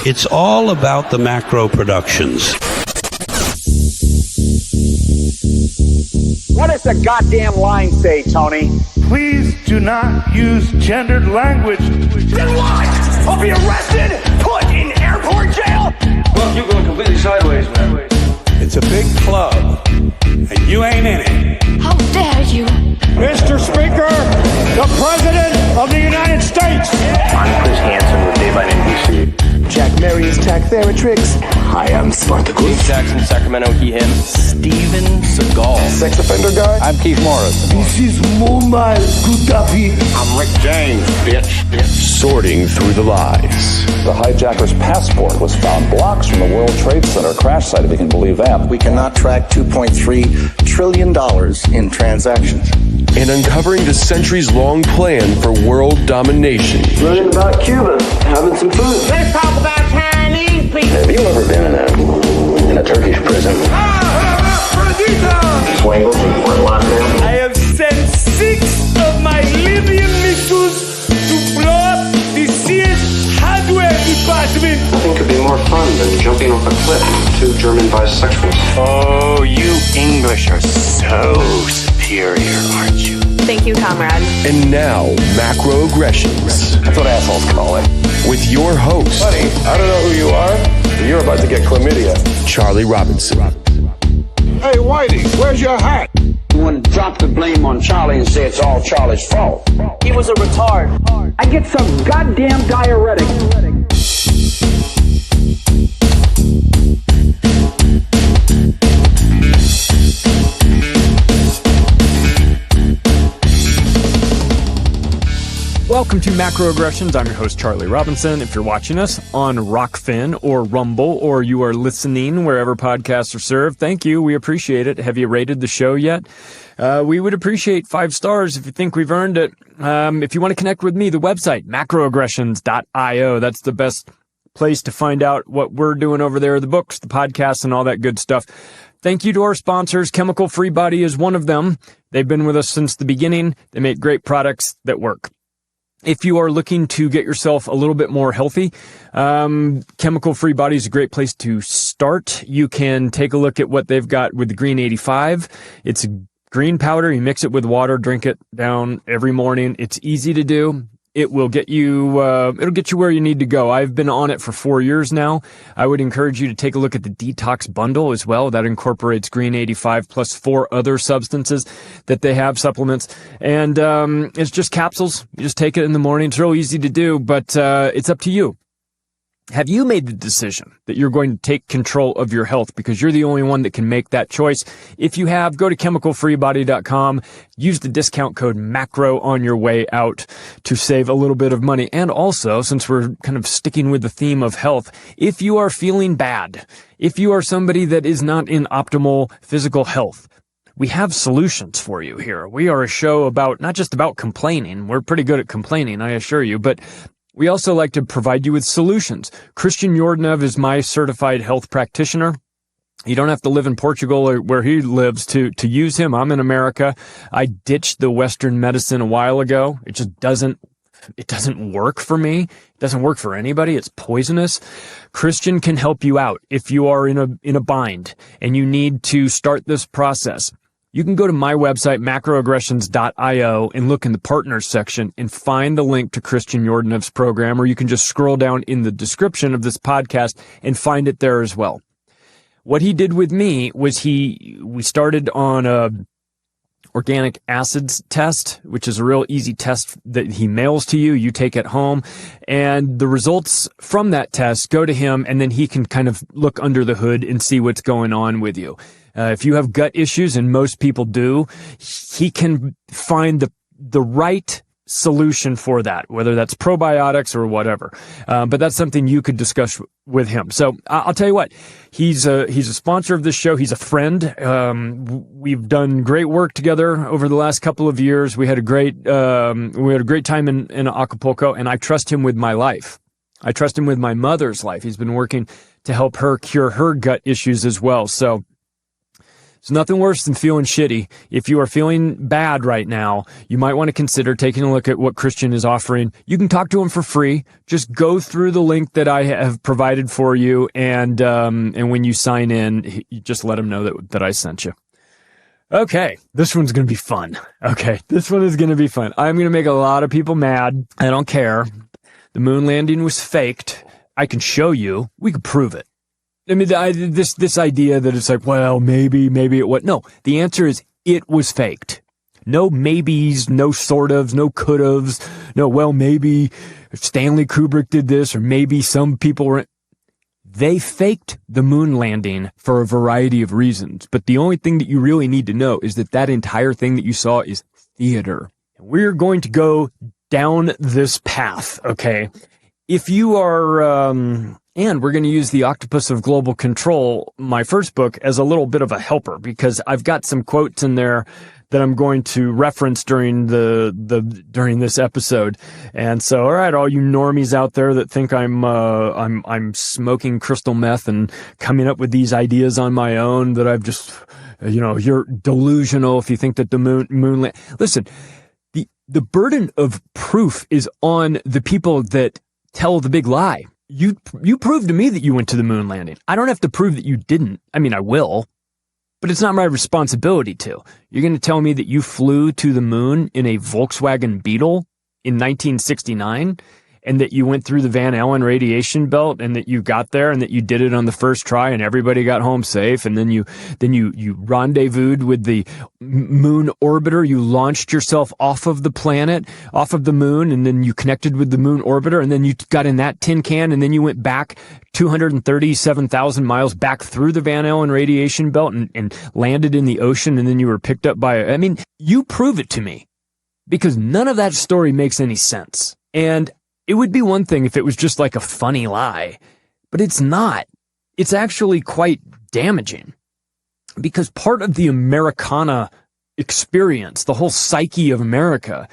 It's all about the macro productions. What does the goddamn line say, Tony? Please do not use gendered language. Then what? I'll be arrested, put in airport jail? Well, you're going completely sideways, man. It's a big club, and you ain't in it. How dare you? Mr. Speaker, the President of the United States. I'm Chris Hansen with Dave on NBC. Jack Marius Tack-Theratrix. Hi, I'm Spartacus. Jackson, Sacramento, he, him. Steven Seagal. Sex offender guy. I'm Keith Morris. This is Muammar Gaddafi. I'm Rick James, bitch. Sorting through the lies. The hijacker's passport was found blocks from the World Trade Center crash site, if you can believe that. We cannot track $2.3 trillion in transactions. And uncovering the centuries-long plan for world domination. Learning about Cuba, having some food. Let's talk about Chinese people. Have you ever been in a Turkish prison? Swangles and weren't locked down? I have sent 6 of my Libyan missiles to blow up the Sears hardware department. Nothing could be more fun than jumping off a cliff with 2 German bisexuals. Oh, you English are so superior, aren't you? Thank you, comrade. And now, macroaggressions. That's what assholes call it. With your host, Buddy, I don't know who you are, but you're about to get chlamydia. Charlie Robinson. Hey, Whitey, where's your hat? You want to drop the blame on Charlie and say it's all Charlie's fault. He was a retard. I get some goddamn diuretic. Welcome to Macroaggressions. I'm your host, Charlie Robinson. If you're watching us on Rockfin or Rumble, or you are listening wherever podcasts are served, thank you. We appreciate it. Have you rated the show yet? We would appreciate 5 stars if you think we've earned it. If you want to connect with me, the website, macroaggressions.io. That's the best place to find out what we're doing over there, the books, the podcasts, and all that good stuff. Thank you to our sponsors. Chemical Free Body is one of them. They've been with us since the beginning. They make great products that work. If you are looking to get yourself a little bit more healthy, Chemical Free Body is a great place to start. You can take a look at what they've got with the Green 85. It's a green powder. You mix it with water, drink it down every morning. It's easy to do. It will get you, it'll get you where you need to go. I've been on it for 4 years now. I would encourage you to take a look at the Detox Bundle as well. That incorporates Green 85 plus 4 other substances that they have, supplements. And, it's just capsules. You just take it in the morning. It's real easy to do, but, it's up to you. Have you made the decision that you're going to take control of your health? Because you're the only one that can make that choice. If you have, go to chemicalfreebody.com. Use the discount code MACRO on your way out to save a little bit of money. And also, since we're kind of sticking with the theme of health, if you are feeling bad, if you are somebody that is not in optimal physical health, we have solutions for you here. We are a show about, not just about complaining. We're pretty good at complaining, I assure you, but we also like to provide you with solutions. Christian Yordanev is my certified health practitioner. You don't have to live in Portugal or where he lives to use him. I'm in America. I ditched the Western medicine a while ago. It just doesn't work for me. It doesn't work for anybody. It's poisonous. Christian can help you out if you are in a bind and you need to start this process. You can go to my website, macroaggressions.io, and look in the partners section and find the link to Christian Yordanev's program, or you can just scroll down in the description of this podcast and find it there as well. What he did with me was we started on a organic acids test, which is a real easy test that he mails to you. You take it home, and the results from that test go to him, and then he can kind of look under the hood and see what's going on with you. If you have gut issues, and most people do, he can find the right solution for that, whether that's probiotics or whatever. But that's something you could discuss with him. So I'll tell you what, he's a sponsor of this show. He's a friend. We've done great work together over the last couple of years. We had a great time in Acapulco, and I trust him with my life. I trust him with my mother's life. He's been working to help her cure her gut issues as well. So It's nothing worse than feeling shitty. If you are feeling bad right now, you might want to consider taking a look at what Christian is offering. You can talk to him for free. Just go through the link that I have provided for you, and when you sign in, you just let him know that I sent you. Okay, this one's going to be fun. Okay, this one is going to be fun. I'm going to make a lot of people mad. I don't care. The moon landing was faked. I can show you. We could prove it. I mean, this idea that it's like, well, maybe it was. No, the answer is it was faked. No maybes, no sort ofs, no could haves. No, well, maybe Stanley Kubrick did this, or maybe some people were. They faked the moon landing for a variety of reasons. But the only thing that you really need to know is that entire thing that you saw is theater. We're going to go down this path, okay? If you are, and we're going to use The Octopus of Global Control, my first book, as a little bit of a helper, because I've got some quotes in there that I'm going to reference during during this episode. And so, all right, all you normies out there that think I'm smoking crystal meth and coming up with these ideas on my own, that I've just, you're delusional if you think that the moon listen, the burden of proof is on the people that tell the big lie. You proved to me that you went to the moon landing. I don't have to prove that you didn't. I mean, I will, but it's not my responsibility to. You're going to tell me that you flew to the moon in a Volkswagen Beetle in 1969, and that you went through the Van Allen radiation belt, and that you got there, and that you did it on the first try, and everybody got home safe, and then you rendezvoused with the moon orbiter. You launched yourself off of the planet, off of the moon, and then you connected with the moon orbiter, and then you got in that tin can, and then you went back 237,000 miles back through the Van Allen radiation belt and landed in the ocean, and then you were picked up by I mean, you prove it to me, because none of that story makes any sense. And it would be one thing if it was just like a funny lie, but it's not. It's actually quite damaging, because part of the Americana experience, the whole psyche of America,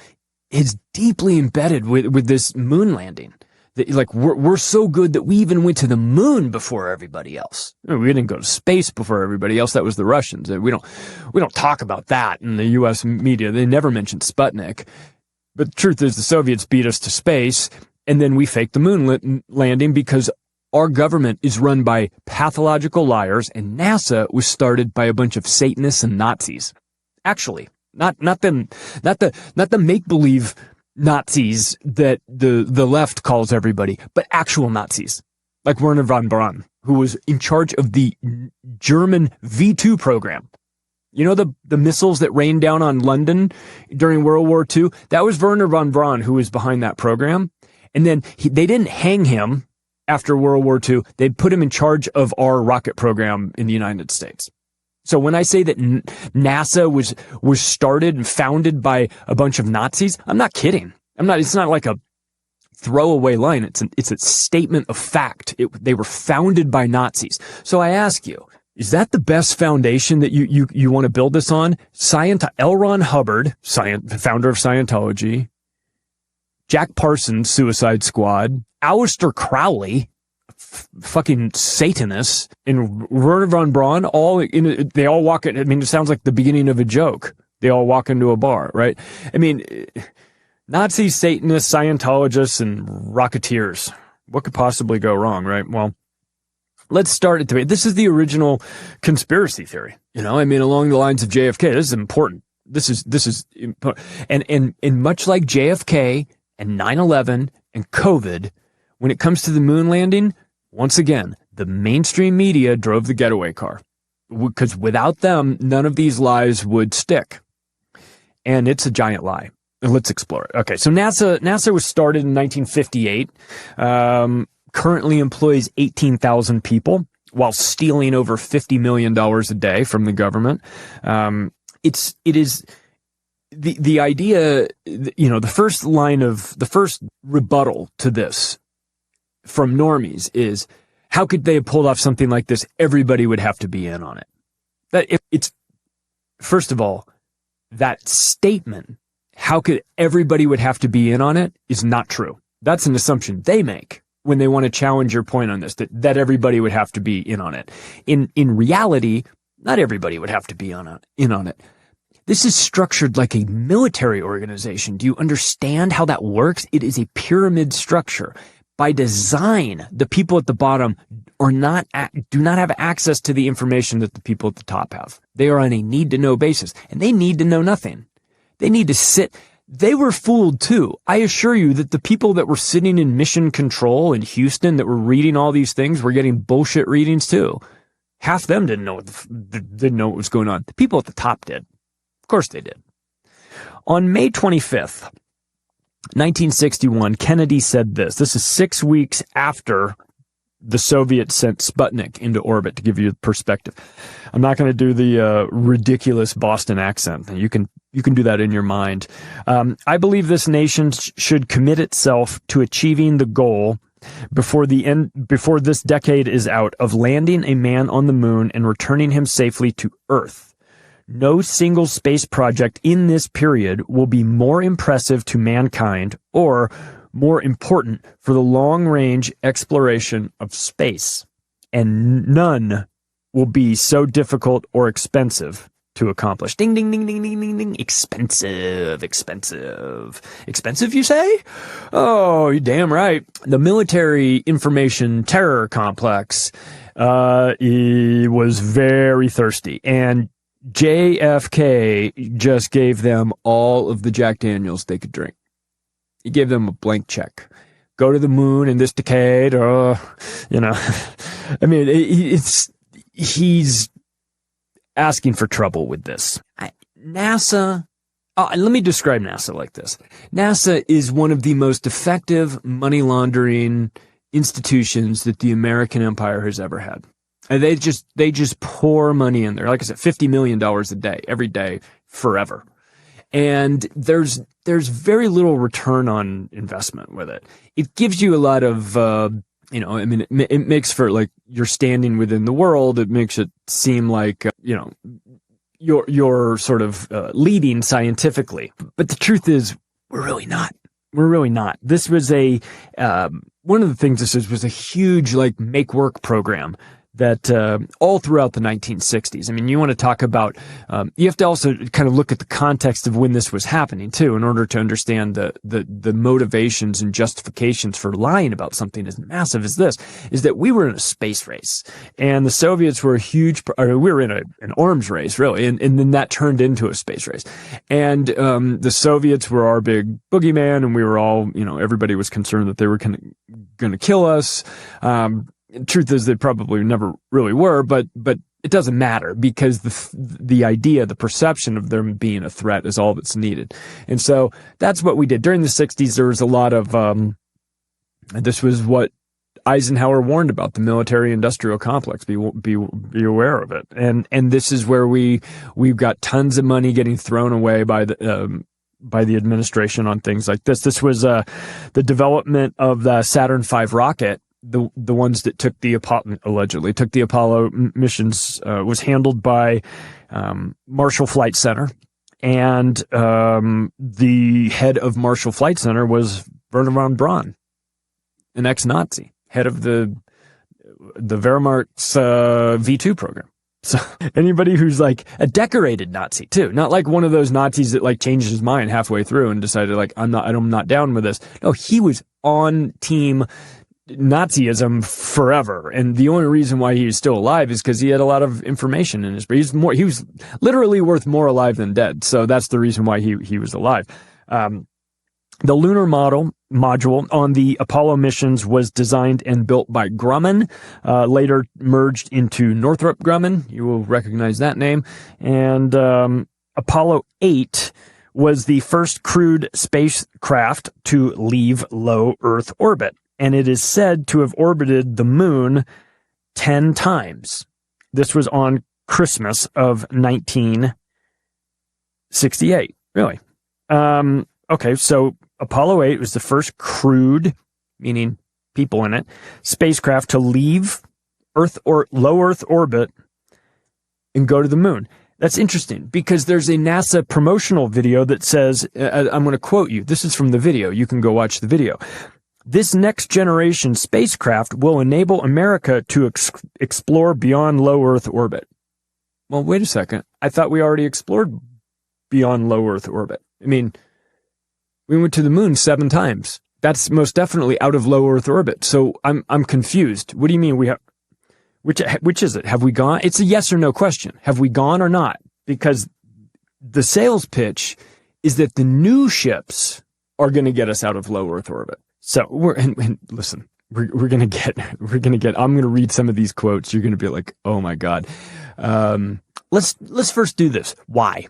is deeply embedded with this moon landing. Like, we're so good that we even went to the moon before everybody else. We didn't go to space before everybody else. That was the Russians. We don't talk about that in the U.S. media. They never mention Sputnik. But the truth is, the Soviets beat us to space, and then we faked the moon landing because our government is run by pathological liars, and NASA was started by a bunch of Satanists and Nazis. Actually, not the make-believe Nazis that the left calls everybody, but actual Nazis, like Werner von Braun, who was in charge of the German V2 program. You know, the missiles that rained down on London during World War II? That was Werner von Braun who was behind that program. And then they didn't hang him after World War II. They put him in charge of our rocket program in the United States. So when I say that NASA was started and founded by a bunch of Nazis, I'm not kidding. It's not like a throwaway line. It's a statement of fact. They were founded by Nazis. So I ask you, is that the best foundation that you want to build this on? L. Ron Hubbard, founder of Scientology, Jack Parsons, Suicide Squad, Aleister Crowley, fucking Satanist, and Werner von Braun, they all walk in. I mean, it sounds like the beginning of a joke. They all walk into a bar, right? I mean, Nazis, Satanists, Scientologists, and Rocketeers. What could possibly go wrong, right? Well, let's start at this is the original conspiracy theory. I mean, along the lines of JFK. This is important. This is important. And much like JFK and 9/11 and COVID, when it comes to the moon landing, once again, the mainstream media drove the getaway car, because without them, none of these lies would stick. And it's a giant lie. Let's explore it. Okay, so NASA was started in 1958. Currently employs 18,000 people while stealing over $50 million a day from the government. It is the idea, the first rebuttal to this from normies is, how could they have pulled off something like this? Everybody would have to be in on it. First of all, that statement, how could everybody would have to be in on it, is not true. That's an assumption they make when they want to challenge your point on this, that everybody would have to be in on it. In reality, Not everybody would have to be in on it. This is structured like a military organization. Do you understand how that works? It is a pyramid structure. By design, the people at the bottom do not have access to the information that the people at the top have. They are on a need-to-know basis, and they need to know nothing. They need to sit. They were fooled too. I assure you that the people that were sitting in mission control in Houston that were reading all these things were getting bullshit readings too. Half them didn't know what was going on. The people at the top did. Of course they did. On May 25th, 1961, Kennedy said this. This is 6 weeks after the Soviets sent Sputnik into orbit, to give you perspective. I'm not going to do the ridiculous Boston accent. You can do that in your mind. I believe this nation should commit itself to achieving the goal before this decade is out of landing a man on the moon and returning him safely to Earth. No single space project in this period will be more impressive to mankind or more important for the long-range exploration of space, and none will be so difficult or expensive to accomplish. Ding, ding, ding, ding, ding, ding, ding. Expensive, you say? Oh, you're damn right. The military information terror complex was very thirsty, and JFK just gave them all of the Jack Daniels they could drink. He gave them a blank check. Go to the moon in this decade, I mean, he's asking for trouble with this. NASA, let me describe NASA like this. NASA is one of the most effective money laundering institutions that the American empire has ever had. And they just pour money in there. Like I said, $50 million a day, every day, forever. And there's very little return on investment with it. It gives you a lot of, it makes for like you're standing within the world. It makes it seem like, you're sort of leading scientifically. But the truth is, we're really not. We're really not. This was one of the things this was a huge like make work program that all throughout the 1960s. I mean, you want to talk about, you have to also kind of look at the context of when this was happening too, in order to understand the motivations and justifications for lying about something as massive as this, is that we were in a space race, and the Soviets were we were in an arms race, really, and then that turned into a space race. And the Soviets were our big boogeyman, and we were all, everybody was concerned that they were going to kill us. Truth is, they probably never really were, but it doesn't matter, because the idea, the perception of them being a threat is all that's needed. And so that's what we did. During the 60s, there was a lot of, this was what Eisenhower warned about, the military-industrial complex. Be aware of it. And this is where we've got tons of money getting thrown away by the administration on things like this. This was the development of the Saturn V rocket. The ones that allegedly took the Apollo missions, was handled by Marshall Flight Center, and the head of Marshall Flight Center was Werner von Braun, an ex-Nazi, head of the Wehrmacht's V2 program. So anybody who's like a decorated Nazi too, not like one of those Nazis that like changed his mind halfway through and decided like I'm not down with this. No, he was on team Nazism forever, and the only reason why he is still alive is because he had a lot of information in his brain. He was literally worth more alive than dead, so that's the reason why he was alive. The lunar module on the Apollo missions was designed and built by Grumman, later merged into Northrop Grumman. You will recognize that name. And Apollo 8 was the first crewed spacecraft to leave low Earth orbit, and it is said to have orbited the moon 10 times. This was on Christmas of 1968. Really? Okay, so Apollo 8 was the first crewed, meaning people in it, spacecraft to leave Earth or low Earth orbit and go to the moon. That's interesting because there's a NASA promotional video that says, I'm going to quote you. This is from the video. You can go watch the video. This next generation spacecraft will enable America to explore beyond low Earth orbit. well, wait a second. I thought we already explored beyond low Earth orbit. I mean, we went to the moon 7 times. That's most definitely out of low Earth orbit. So I'm confused. What do you mean we have? Which is it? Have we gone? It's a yes or no question. Have we gone or not? Because the sales pitch is that the new ships are going to get us out of low Earth orbit. So listen, we're going to get, I'm going to read some of these quotes. You're going to be like, oh my God. Let's first do this. Why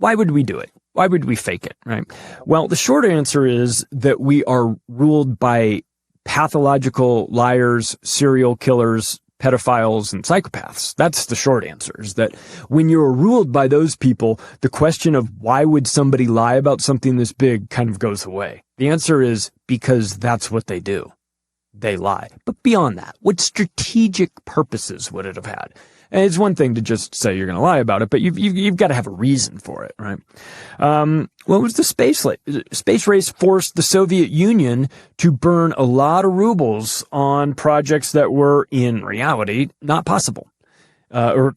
would we do it? Why would we fake it? Right. Well, the short answer is that we are ruled by pathological liars, serial killers, pedophiles, and psychopaths. That's the short answer, is that when you're ruled by those people, the question of why would somebody lie about something this big kind of goes away. The answer is because that's what they do. They lie. But beyond that, what strategic purposes would it have had? And it's one thing to just say you're going to lie about it, but you've got to have a reason for it, right? What was the space race forced the Soviet Union to burn a lot of rubles on projects that were in reality not possible, or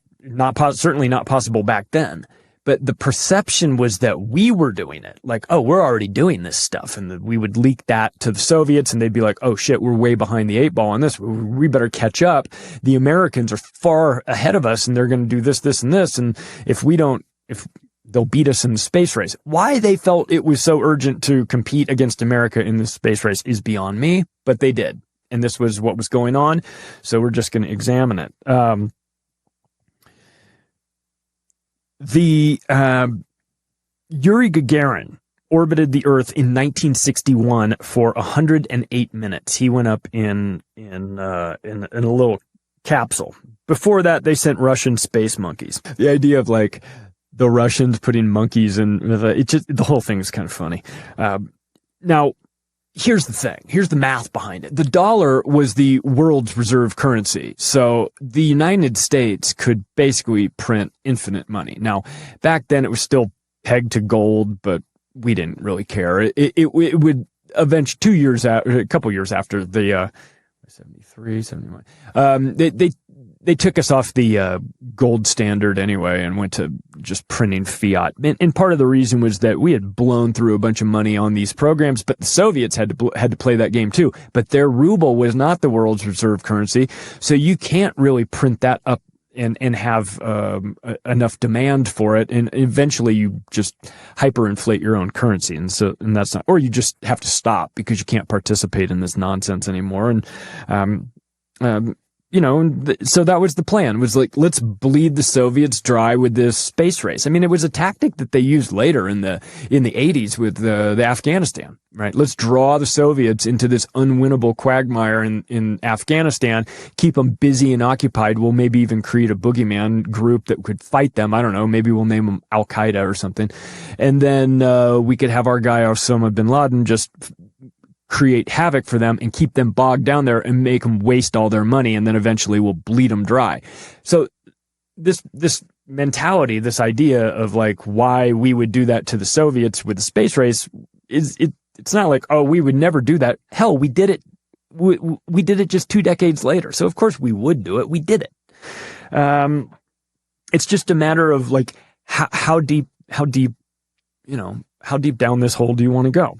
certainly not possible back then. But the perception was that we were doing it. Like, oh, we're already doing this stuff. And we would leak that to the Soviets and they'd be like, oh shit, we're way behind the 8 ball on this. We better catch up. The Americans are far ahead of us and they're going to do this, this, and this. And if they'll beat us in the space race. Why they felt it was so urgent to compete against America in the space race is beyond me, but they did. And this was what was going on. So we're just going to examine it. Yuri Gagarin orbited the Earth in 1961 for 108 minutes. He went up in a little capsule. Before that, they sent Russian space monkeys. The idea of like the Russians putting monkeys in, the whole thing is kind of funny. Now, here's the thing. Here's the math behind it. The dollar was the world's reserve currency. So the United States could basically print infinite money. Now, back then it was still pegged to gold, but we didn't really care. It would eventually, a couple years after the, 73, 71, they took us off the gold standard anyway and went to just printing fiat. And part of the reason was that we had blown through a bunch of money on these programs, but the Soviets had to play that game too. But their ruble was not the world's reserve currency, so you can't really print that up and have enough demand for it. And eventually you just hyperinflate your own currency, and that's not, or you just have to stop because you can't participate in this nonsense anymore. And so that was the plan, was like, let's bleed the Soviets dry with this space race. I mean, it was a tactic that they used later in the 80s with the Afghanistan, right? Let's draw the Soviets into this unwinnable quagmire in Afghanistan, keep them busy and occupied. We'll maybe even create a boogeyman group that could fight them. I don't know. Maybe we'll name them Al-Qaeda or something. And then we could have our guy Osama bin Laden just create havoc for them and keep them bogged down there and make them waste all their money, and then eventually we'll bleed them dry. So this mentality, this idea of like why we would do that to the Soviets with the space race it's not like, oh, we would never do that. Hell, we did it. We did it just 2 decades later. So of course we would do it. We did it. It's just a matter of like how deep down this hole do you want to go?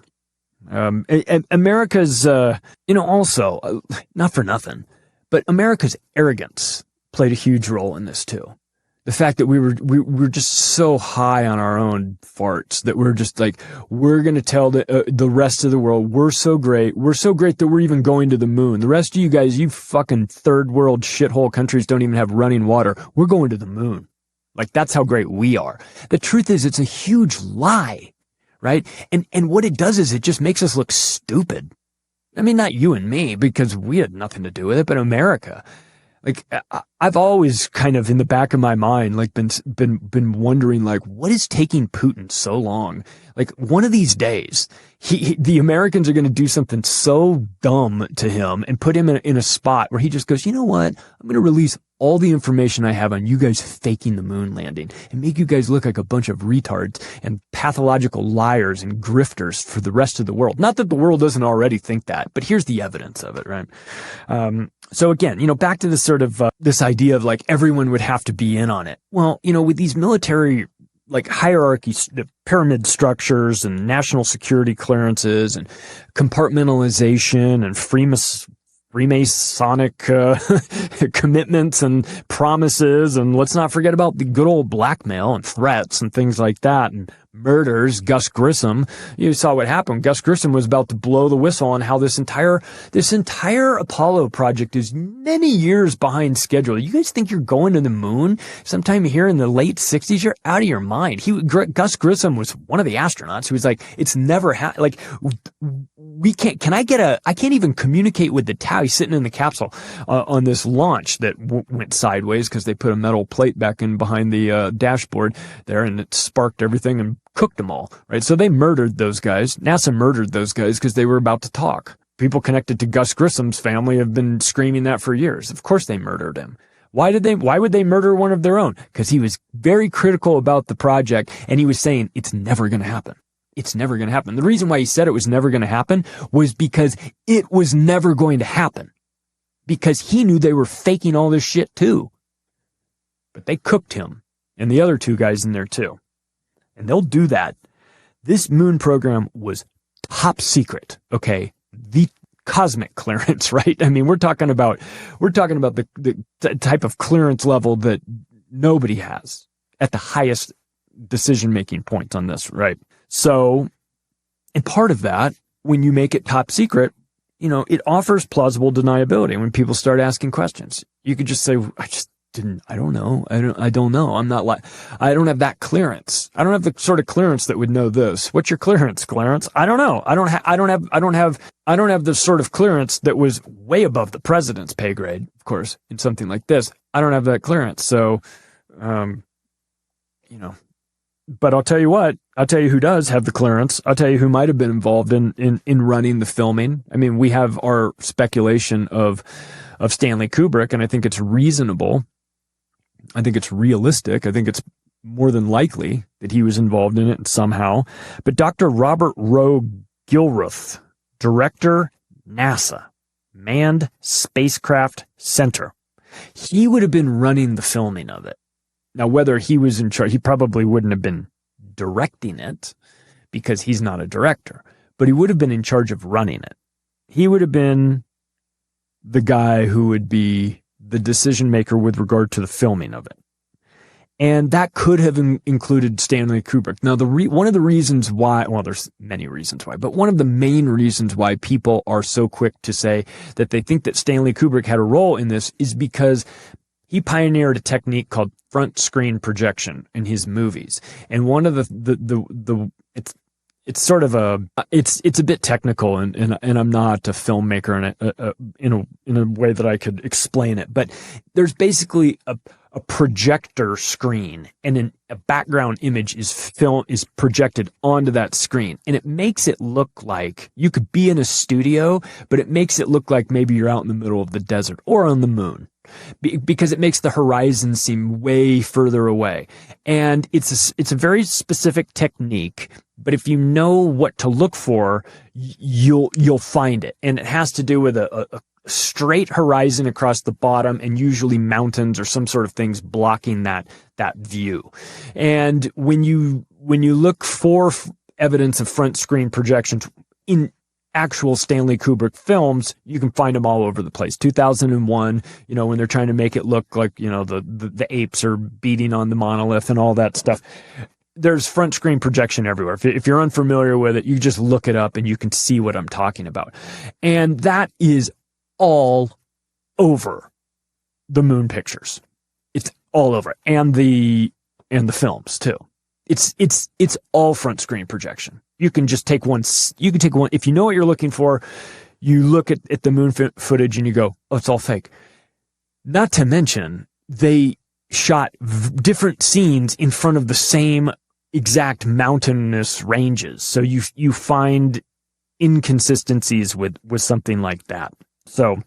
And America's, also, not for nothing, but America's arrogance played a huge role in this too. The fact that we were just so high on our own farts that we're just like, we're going to tell the rest of the world, we're so great that we're even going to the moon. The rest of you guys, you fucking third world shithole countries don't even have running water. We're going to the moon. Like, that's how great we are. The truth is, it's a huge lie. Right? And what it does is it just makes us look stupid. I mean, not you and me, because we had nothing to do with it, but America. Like, I've always kind of in the back of my mind, like, been wondering, like, what is taking Putin so long? Like one of these days, the Americans are going to do something so dumb to him and put him in a spot where he just goes, you know what? I'm going to release all the information I have on you guys faking the moon landing and make you guys look like a bunch of retards and pathological liars and grifters for the rest of the world. Not that the world doesn't already think that, but here's the evidence of it, right? So again, back to this sort of, this idea of like everyone would have to be in on it. Well, with these military like hierarchies, pyramid structures and national security clearances and compartmentalization and Freemasonic commitments and promises. And let's not forget about the good old blackmail and threats and things like that and murders. Gus Grissom, you saw what happened. Gus Grissom was about to blow the whistle on how this entire Apollo project is many years behind schedule. You guys think you're going to the moon sometime here in the late 60s? You're out of your mind. Gus Grissom was one of the astronauts who was like, it's never I can't even communicate with the tau. He's sitting in the capsule on this launch that went sideways because they put a metal plate back in behind the dashboard there, and it sparked everything and cooked them all, right? So they murdered those guys. NASA murdered those guys because they were about to talk. People connected to Gus Grissom's family have been screaming that for years. Of course they murdered him. Why would they murder one of their own? Because he was very critical about the project, and he was saying it's never going to happen. It's never going to happen. The reason why he said it was never going to happen was because it was never going to happen. Because he knew they were faking all this shit too. But they cooked him and the other two guys in there too. And they'll do that. This moon program was top secret. Okay. The cosmic clearance, right? I mean, we're talking about the type of clearance level that nobody has at the highest decision-making point on this, right? So, and part of that, when you make it top secret, it offers plausible deniability. When people start asking questions, you could just say, I don't know. I don't know. I don't have that clearance. I don't have the sort of clearance that would know this. What's your clearance, Clarence? I don't know. I don't have the sort of clearance that was way above the president's pay grade, of course, in something like this. I don't have that clearance. So, but I'll tell you what, I'll tell you who does have the clearance. I'll tell you who might have been involved in running the filming. I mean, we have our speculation of Stanley Kubrick, and I think it's reasonable. I think it's realistic. I think it's more than likely that he was involved in it somehow. But Dr. Robert Rowe Gilruth, Director, NASA, Manned Spacecraft Center, he would have been running the filming of it. Now, whether he was in charge, he probably wouldn't have been directing it because he's not a director, but he would have been in charge of running it. He would have been the guy who would be the decision maker with regard to the filming of it. And that could have included Stanley Kubrick. Now, one of the reasons why, well, there's many reasons why, but one of the main reasons why people are so quick to say that they think that Stanley Kubrick had a role in this is because he pioneered a technique called front screen projection in his movies. And one of it's sort of it's a bit technical, and I'm not a filmmaker in a way that I could explain it. But there's basically a projector screen, and a background image is projected onto that screen, and it makes it look like you could be in a studio, but it makes it look like maybe you're out in the middle of the desert or on the moon, because it makes the horizon seem way further away. And it's a very specific technique, but if you know what to look for, you'll find it. And it has to do with a straight horizon across the bottom, and usually mountains or some sort of things blocking that view. And when you look for evidence of front screen projections in actual Stanley Kubrick films, you can find them all over the place. 2001, when they're trying to make it look like, the apes are beating on the monolith and all that stuff. There's front screen projection everywhere. If you're unfamiliar with it, you just look it up and you can see what I'm talking about. And that is all over the moon pictures. It's all over. And the films too. It's all front screen projection. You can just take one. If you know what you're looking for, you look at the moon footage and you go, oh, it's all fake. Not to mention, they shot different scenes in front of the same exact mountainous ranges. So you find inconsistencies with something like that. So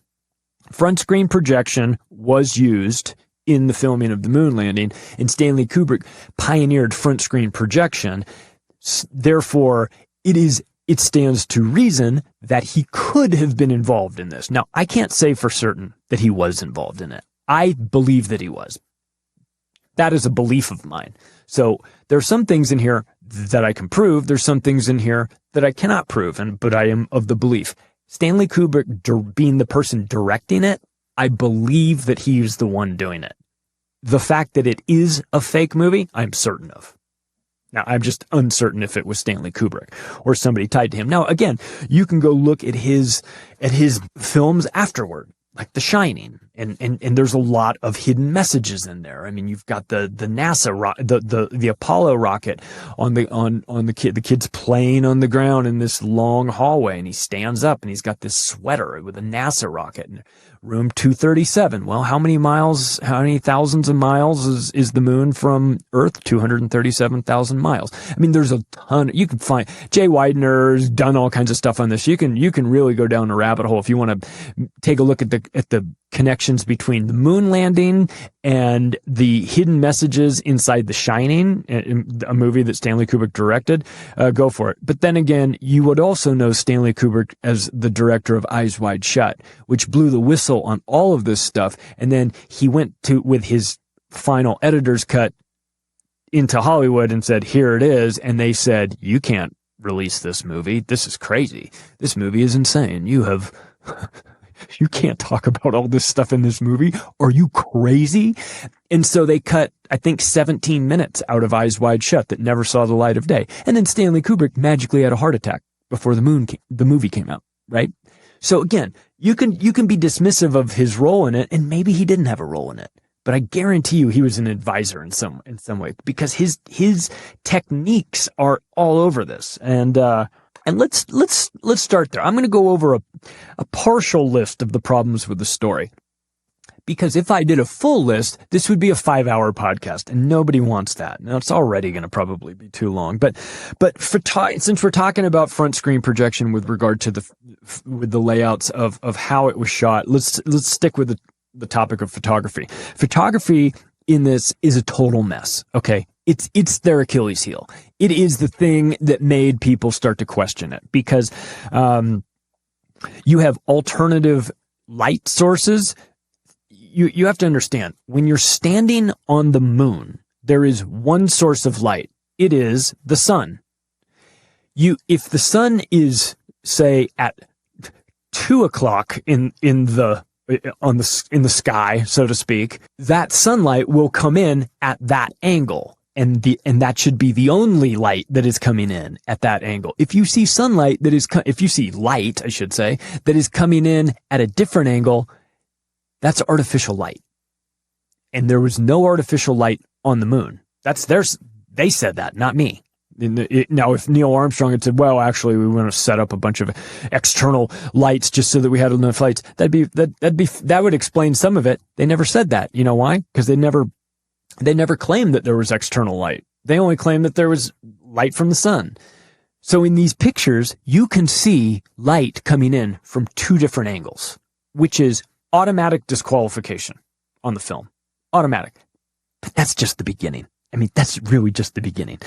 front screen projection was used in the filming of the moon landing, and Stanley Kubrick pioneered front screen projection. Therefore, it stands to reason that he could have been involved in this. Now, I can't say for certain that he was involved in it. I believe that he was. That is a belief of mine. So there are some things in here that I can prove. There's some things in here that I cannot prove, but I am of the belief. Stanley Kubrick being the person directing it, I believe that he is the one doing it. The fact that it is a fake movie, I'm certain of. Now, I'm just uncertain if it was Stanley Kubrick or somebody tied to him. Now, again, you can go look at his films afterward, like The Shining, and there's a lot of hidden messages in there. I mean, you've got the NASA the Apollo rocket on the kid's playing on the ground in this long hallway, and he stands up and he's got this sweater with a NASA rocket in room 237. Well, how many thousands of miles is the moon from Earth? 237,000 miles. I mean, there's a ton. You can find Jay Widener's done all kinds of stuff on this. You can really go down a rabbit hole if you want to take a look at the connections between the moon landing and the hidden messages inside The Shining, a movie that Stanley Kubrick directed. Go for it. But then again, you would also know Stanley Kubrick as the director of Eyes Wide Shut, which blew the whistle on all of this stuff. And then he went with his final editor's cut into Hollywood and said, here it is. And they said, you can't release this movie. This is crazy. This movie is insane. You can't talk about all this stuff in this movie. Are you crazy? And so they cut, I think, 17 minutes out of Eyes Wide Shut that never saw the light of day. And then Stanley Kubrick magically had a heart attack before the movie came out, right? So again, you can be dismissive of his role in it, and maybe he didn't have a role in it. But I guarantee you he was an advisor in some way, because his techniques are all over this. And let's start there. I'm going to go over a partial list of the problems with the story, because if I did a full list, this would be a 5-hour podcast, and nobody wants that. Now, it's already going to probably be too long. But since we're talking about front screen projection with regard to the layouts of how it was shot, let's stick with the topic of photography. Photography in this is a total mess. Okay. It's their Achilles heel. It is the thing that made people start to question it, because you have alternative light sources. You have to understand, when you're standing on the moon, there is one source of light. It is the sun. If the sun is, say, at 2:00 in the sky, so to speak, that sunlight will come in at that angle. And that should be the only light that is coming in at that angle. If you see light, I should say, that is coming in at a different angle, that's artificial light. And there was no artificial light on the moon. They said that, not me. Now, if Neil Armstrong had said, well, actually, we want to set up a bunch of external lights just so that we had enough lights, that would explain some of it. They never said that. You know why? Because they never claimed that there was external light. They only claimed that there was light from the sun. So in these pictures, you can see light coming in from two different angles, which is automatic disqualification on the film. Automatic. But that's just the beginning. I mean, that's really just the beginning.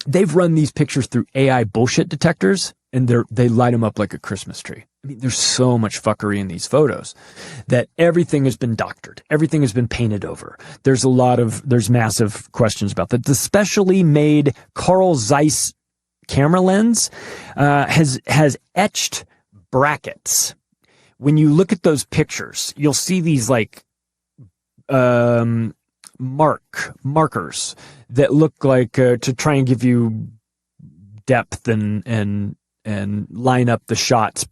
They've run these pictures through AI bullshit detectors, and they light them up like a Christmas tree. I mean, there's so much fuckery in these photos that everything has been doctored. Everything has been painted over. There's massive questions about that. The specially made Carl Zeiss camera lens has etched brackets. When you look at those pictures, you'll see these like markers that look like to try and give you depth and line up the shots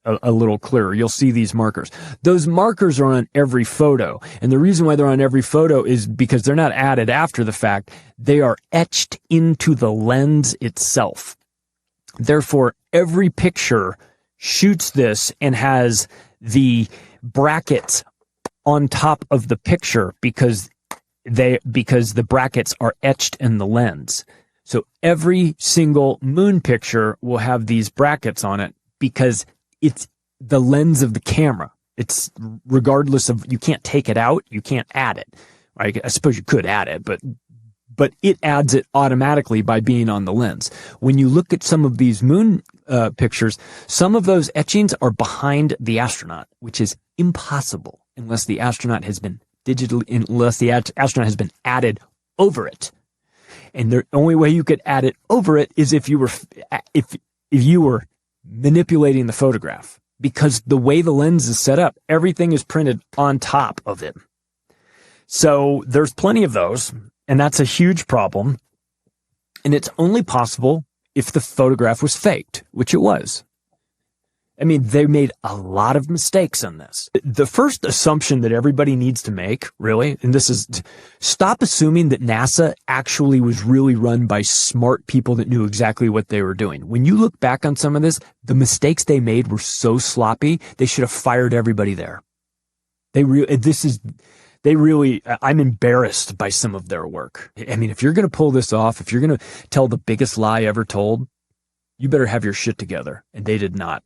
a little clearer. You'll see these markers. Those markers are on every photo. And the reason why they're on every photo is because they're not added after the fact. They are etched into the lens itself. Therefore, every picture shoots this and has the brackets on top of the picture because the brackets are etched in the lens. So every single moon picture will have these brackets on it because it's the lens of the camera. It's regardless of, you can't take it out, you can't add it. I suppose you could add it, but it adds it automatically by being on the lens. When you look at some of these moon pictures, some of those etchings are behind the astronaut, which is impossible unless the astronaut has been astronaut has been added over it. And the only way you could add it over it is if you were manipulating the photograph, because the way the lens is set up, everything is printed on top of it. So there's plenty of those, and that's a huge problem. And it's only possible if the photograph was faked, which it was. I mean, they made a lot of mistakes on this. The first assumption that everybody needs to make, really, and this is, stop assuming that NASA actually was really run by smart people that knew exactly what they were doing. When you look back on some of this, the mistakes they made were so sloppy, they should have fired everybody there. I'm embarrassed by some of their work. I mean, if you're going to pull this off, if you're going to tell the biggest lie ever told, you better have your shit together. And they did not.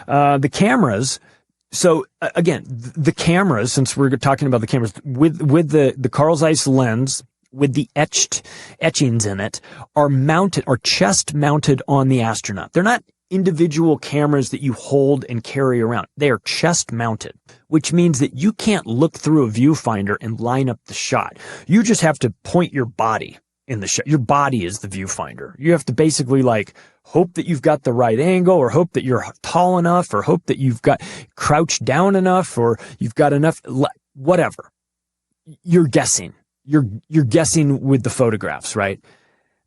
The cameras. So again, the cameras, since we're talking about the cameras, with the Carl Zeiss lens, with the etchings in it, are chest mounted on the astronaut. They're not individual cameras that you hold and carry around. They are chest mounted, which means that you can't look through a viewfinder and line up the shot. You just have to point your body in the shot. Your body is the viewfinder. You have to basically hope that you've got the right angle, or hope that you're tall enough, or hope that you've got crouched down enough, or you've got enough, whatever. You're guessing. You're guessing with the photographs, right?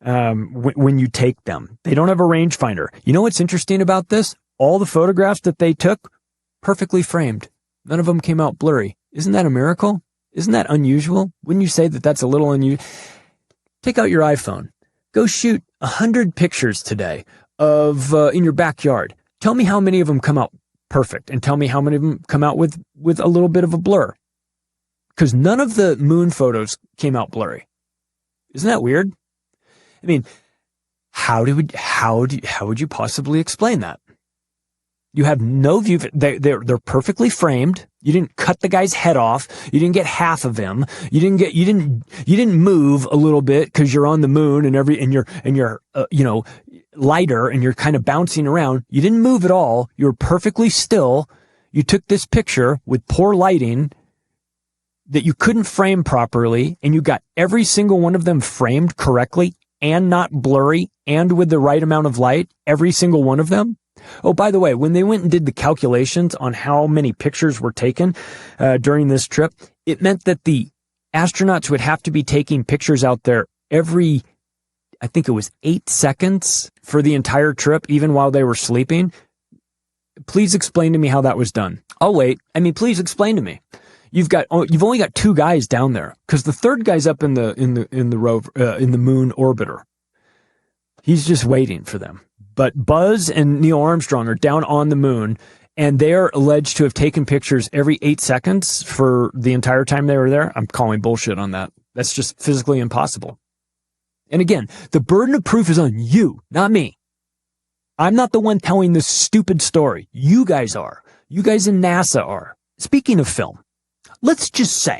When you take them, they don't have a rangefinder. You know what's interesting about this? All the photographs that they took, perfectly framed. None of them came out blurry. Isn't that a miracle? Isn't that unusual? Wouldn't you say that that's a little unusual? Take out your iPhone. Go shoot 100 pictures today of in your backyard. Tell me how many of them come out perfect, and tell me how many of them come out with a little bit of a blur. Because none of the moon photos came out blurry. Isn't that weird? I mean, how would you possibly explain that? You have no view. They're perfectly framed. You didn't cut the guy's head off. You didn't get half of him. You didn't move a little bit because you're on the moon and you're lighter and you're kind of bouncing around. You didn't move at all. You were perfectly still. You took this picture with poor lighting that you couldn't frame properly, and you got every single one of them framed correctly and not blurry and with the right amount of light, every single one of them. Oh, by the way, when they went and did the calculations on how many pictures were taken during this trip, it meant that the astronauts would have to be taking pictures out there every, I think it was 8 seconds for the entire trip, even while they were sleeping. Please explain to me how that was done. I'll wait. I mean, please explain to me. You've only got 2 guys down there, because the third guy's up in the moon orbiter. He's just waiting for them. But Buzz and Neil Armstrong are down on the moon, and they're alleged to have taken pictures every 8 seconds for the entire time they were there. I'm calling bullshit on that. That's just physically impossible. And again, the burden of proof is on you, not me. I'm not the one telling this stupid story. You guys are. You guys in NASA are. Speaking of film, let's just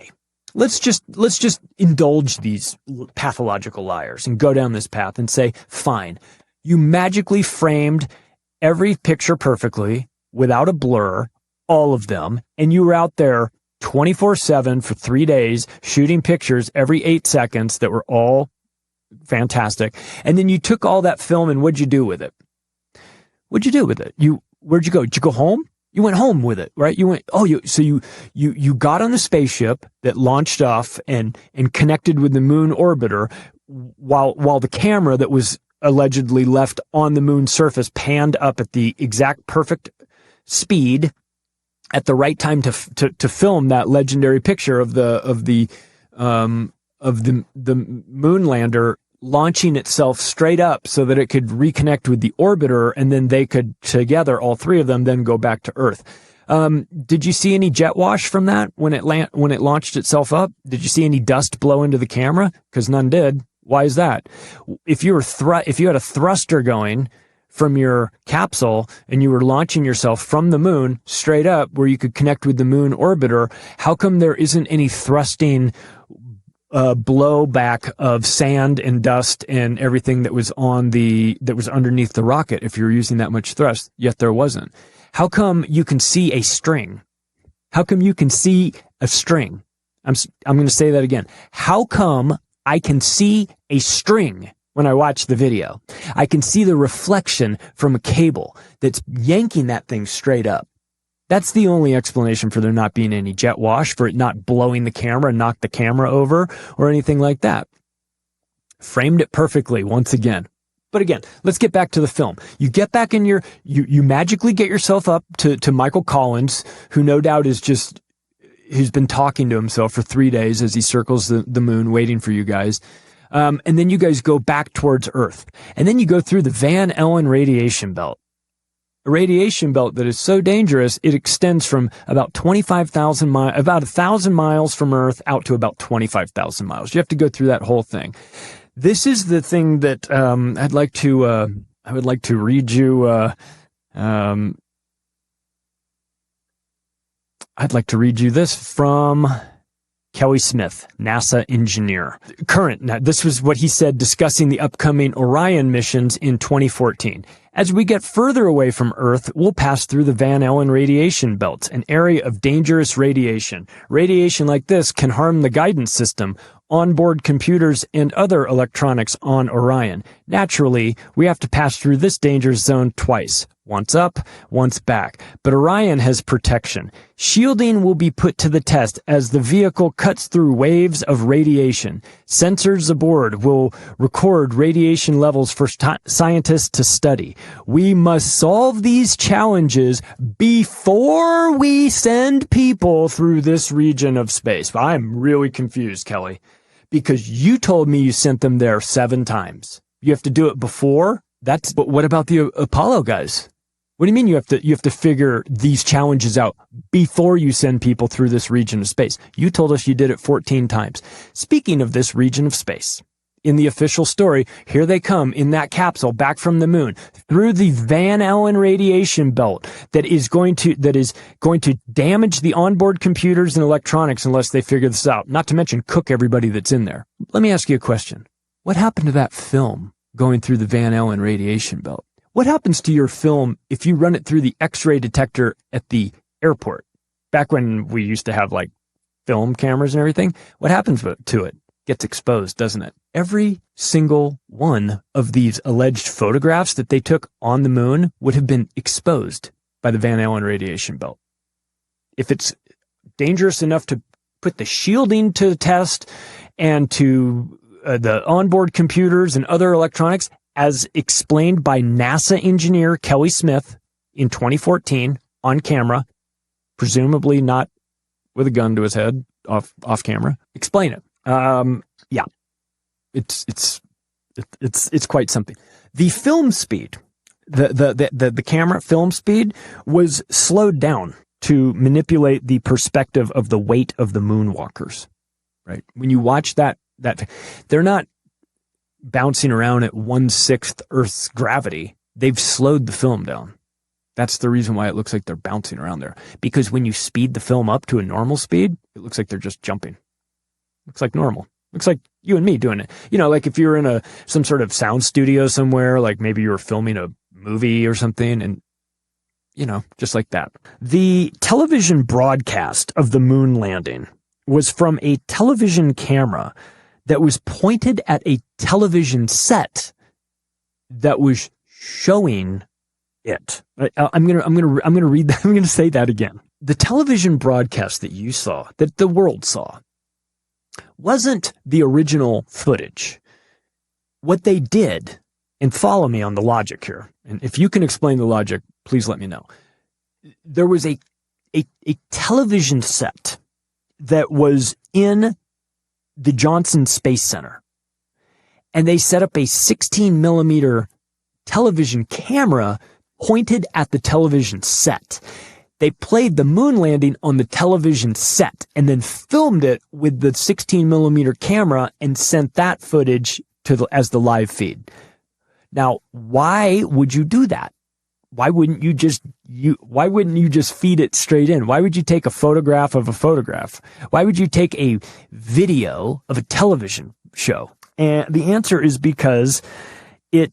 indulge these pathological liars and go down this path and say, fine, you magically framed every picture perfectly without a blur, all of them, and you were out there 24/7 for 3 days shooting pictures every 8 seconds that were all fantastic. And then you took all that film, and what'd you do with it? What'd you do with it? Where'd you go? Did you go home? You went home with it, right? You got on the spaceship that launched off and connected with the moon orbiter while the camera that was allegedly left on the moon's surface panned up at the exact perfect speed at the right time to film that legendary picture of the moon lander launching itself straight up so that it could reconnect with the orbiter, and then they could together, all 3 of them, then go back to Earth. Did you see any jet wash from that when it launched itself up? Did you see any dust blow into the camera? Because none did. Why is that? If you had a thruster going from your capsule and you were launching yourself from the moon straight up where you could connect with the moon orbiter, how come there isn't any thrusting blowback of sand and dust and everything that was underneath the rocket if you were using that much thrust, yet there wasn't? How come you can see a string? How come you can see a string? I'm going to say that again. How come I can see a string when I watch the video? I can see the reflection from a cable that's yanking that thing straight up. That's the only explanation for there not being any jet wash, for it not blowing the camera and knock the camera over or anything like that. Framed it perfectly once again. But again, let's get back to the film. You get back in you magically get yourself up to Michael Collins, who no doubt who's been talking to himself for 3 days as he circles the moon waiting for you guys. And then you guys go back towards Earth. And then you go through the Van Allen radiation belt. A radiation belt that is so dangerous, it extends from about 25,000 miles, about 1,000 miles from Earth out to about 25,000 miles. You have to go through that whole thing. This is the thing that I would like to read you. I'd like to read you this from Kelly Smith, NASA engineer. Now, this was what he said discussing the upcoming Orion missions in 2014. As we get further away from Earth, we'll pass through the Van Allen radiation belt, an area of dangerous radiation. Radiation like this can harm the guidance system, onboard computers, and other electronics on Orion. Naturally, we have to pass through this danger zone twice. Once up, once back. But Orion has protection. Shielding will be put to the test as the vehicle cuts through waves of radiation. Sensors aboard will record radiation levels for scientists to study. We must solve these challenges before we send people through this region of space. I'm really confused, Kelly, because you told me you sent them there 7 times. You have to do it before? But what about the Apollo guys? What do you mean you have to figure these challenges out before you send people through this region of space? You told us you did it 14 times. Speaking of this region of space, in the official story, here they come in that capsule back from the moon through the Van Allen radiation belt that is going to damage the onboard computers and electronics unless they figure this out, not to mention cook everybody that's in there. Let me ask you a question. What happened to that film going through the Van Allen radiation belt? What happens to your film if you run it through the X-ray detector at the airport? Back when we used to have like film cameras and everything, what happens to it? Gets exposed, doesn't it? Every single one of these alleged photographs that they took on the moon would have been exposed by the Van Allen radiation belt. If it's dangerous enough to put the shielding to the test and to the onboard computers and other electronics, as explained by NASA engineer Kelly Smith in 2014 on camera, presumably not with a gun to his head off camera. Explain it. Yeah, it's quite something. The film speed, the camera film speed was slowed down to manipulate the perspective of the weight of the moonwalkers. Right? When you watch that they're not bouncing around at 1/6 Earth's gravity. They've slowed the film down. That's the reason why it looks like they're bouncing around there. Because when you speed the film up to a normal speed, it looks like they're just jumping. Looks like normal. Looks like you and me doing it. You know, like if you're in some sort of sound studio somewhere, like maybe you were filming a movie or something, and you know, just like that. The television broadcast of the moon landing was from a television camera that was pointed at a television set that was showing it. I'm gonna read that. I'm gonna say that again. The television broadcast that you saw, that the world saw, wasn't the original footage. What they did, and follow me on the logic here, and if you can explain the logic, please let me know. There was a television set that was in the Johnson Space Center, and they set up a 16 millimeter television camera pointed at the television set. They played the moon landing on the television set and then filmed it with the 16 millimeter camera and sent that footage as the live feed. Now, why would you do that? Why wouldn't you just feed it straight in? Why would you take a photograph of a photograph? Why would you take a video of a television show? And the answer is because it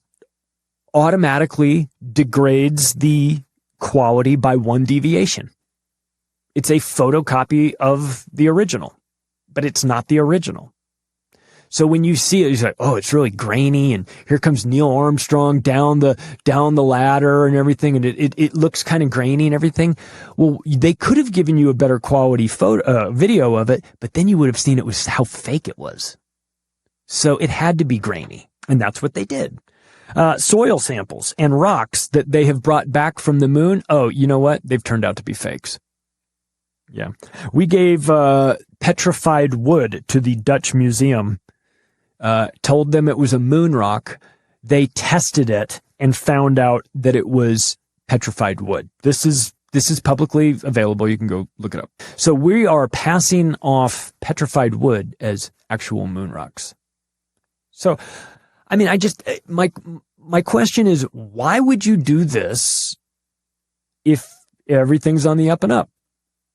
automatically degrades the quality by one deviation. It's a photocopy of the original, but it's not the original. So when you see it, you're like, oh, it's really grainy, and here comes Neil Armstrong down the ladder and everything, and it looks kind of grainy and everything. Well, they could have given you a better quality video of it, but then you would have seen it was how fake it was. So it had to be grainy, and that's what they did. Soil samples and rocks that they have brought back from the moon. Oh, you know what? They've turned out to be fakes. Yeah. We gave petrified wood to the Dutch Museum. Told them it was a moon rock. They tested it and found out that it was petrified wood. This is publicly available. You can go look it up. So we are passing off petrified wood as actual moon rocks. So, I mean, my question is, why would you do this if everything's on the up and up?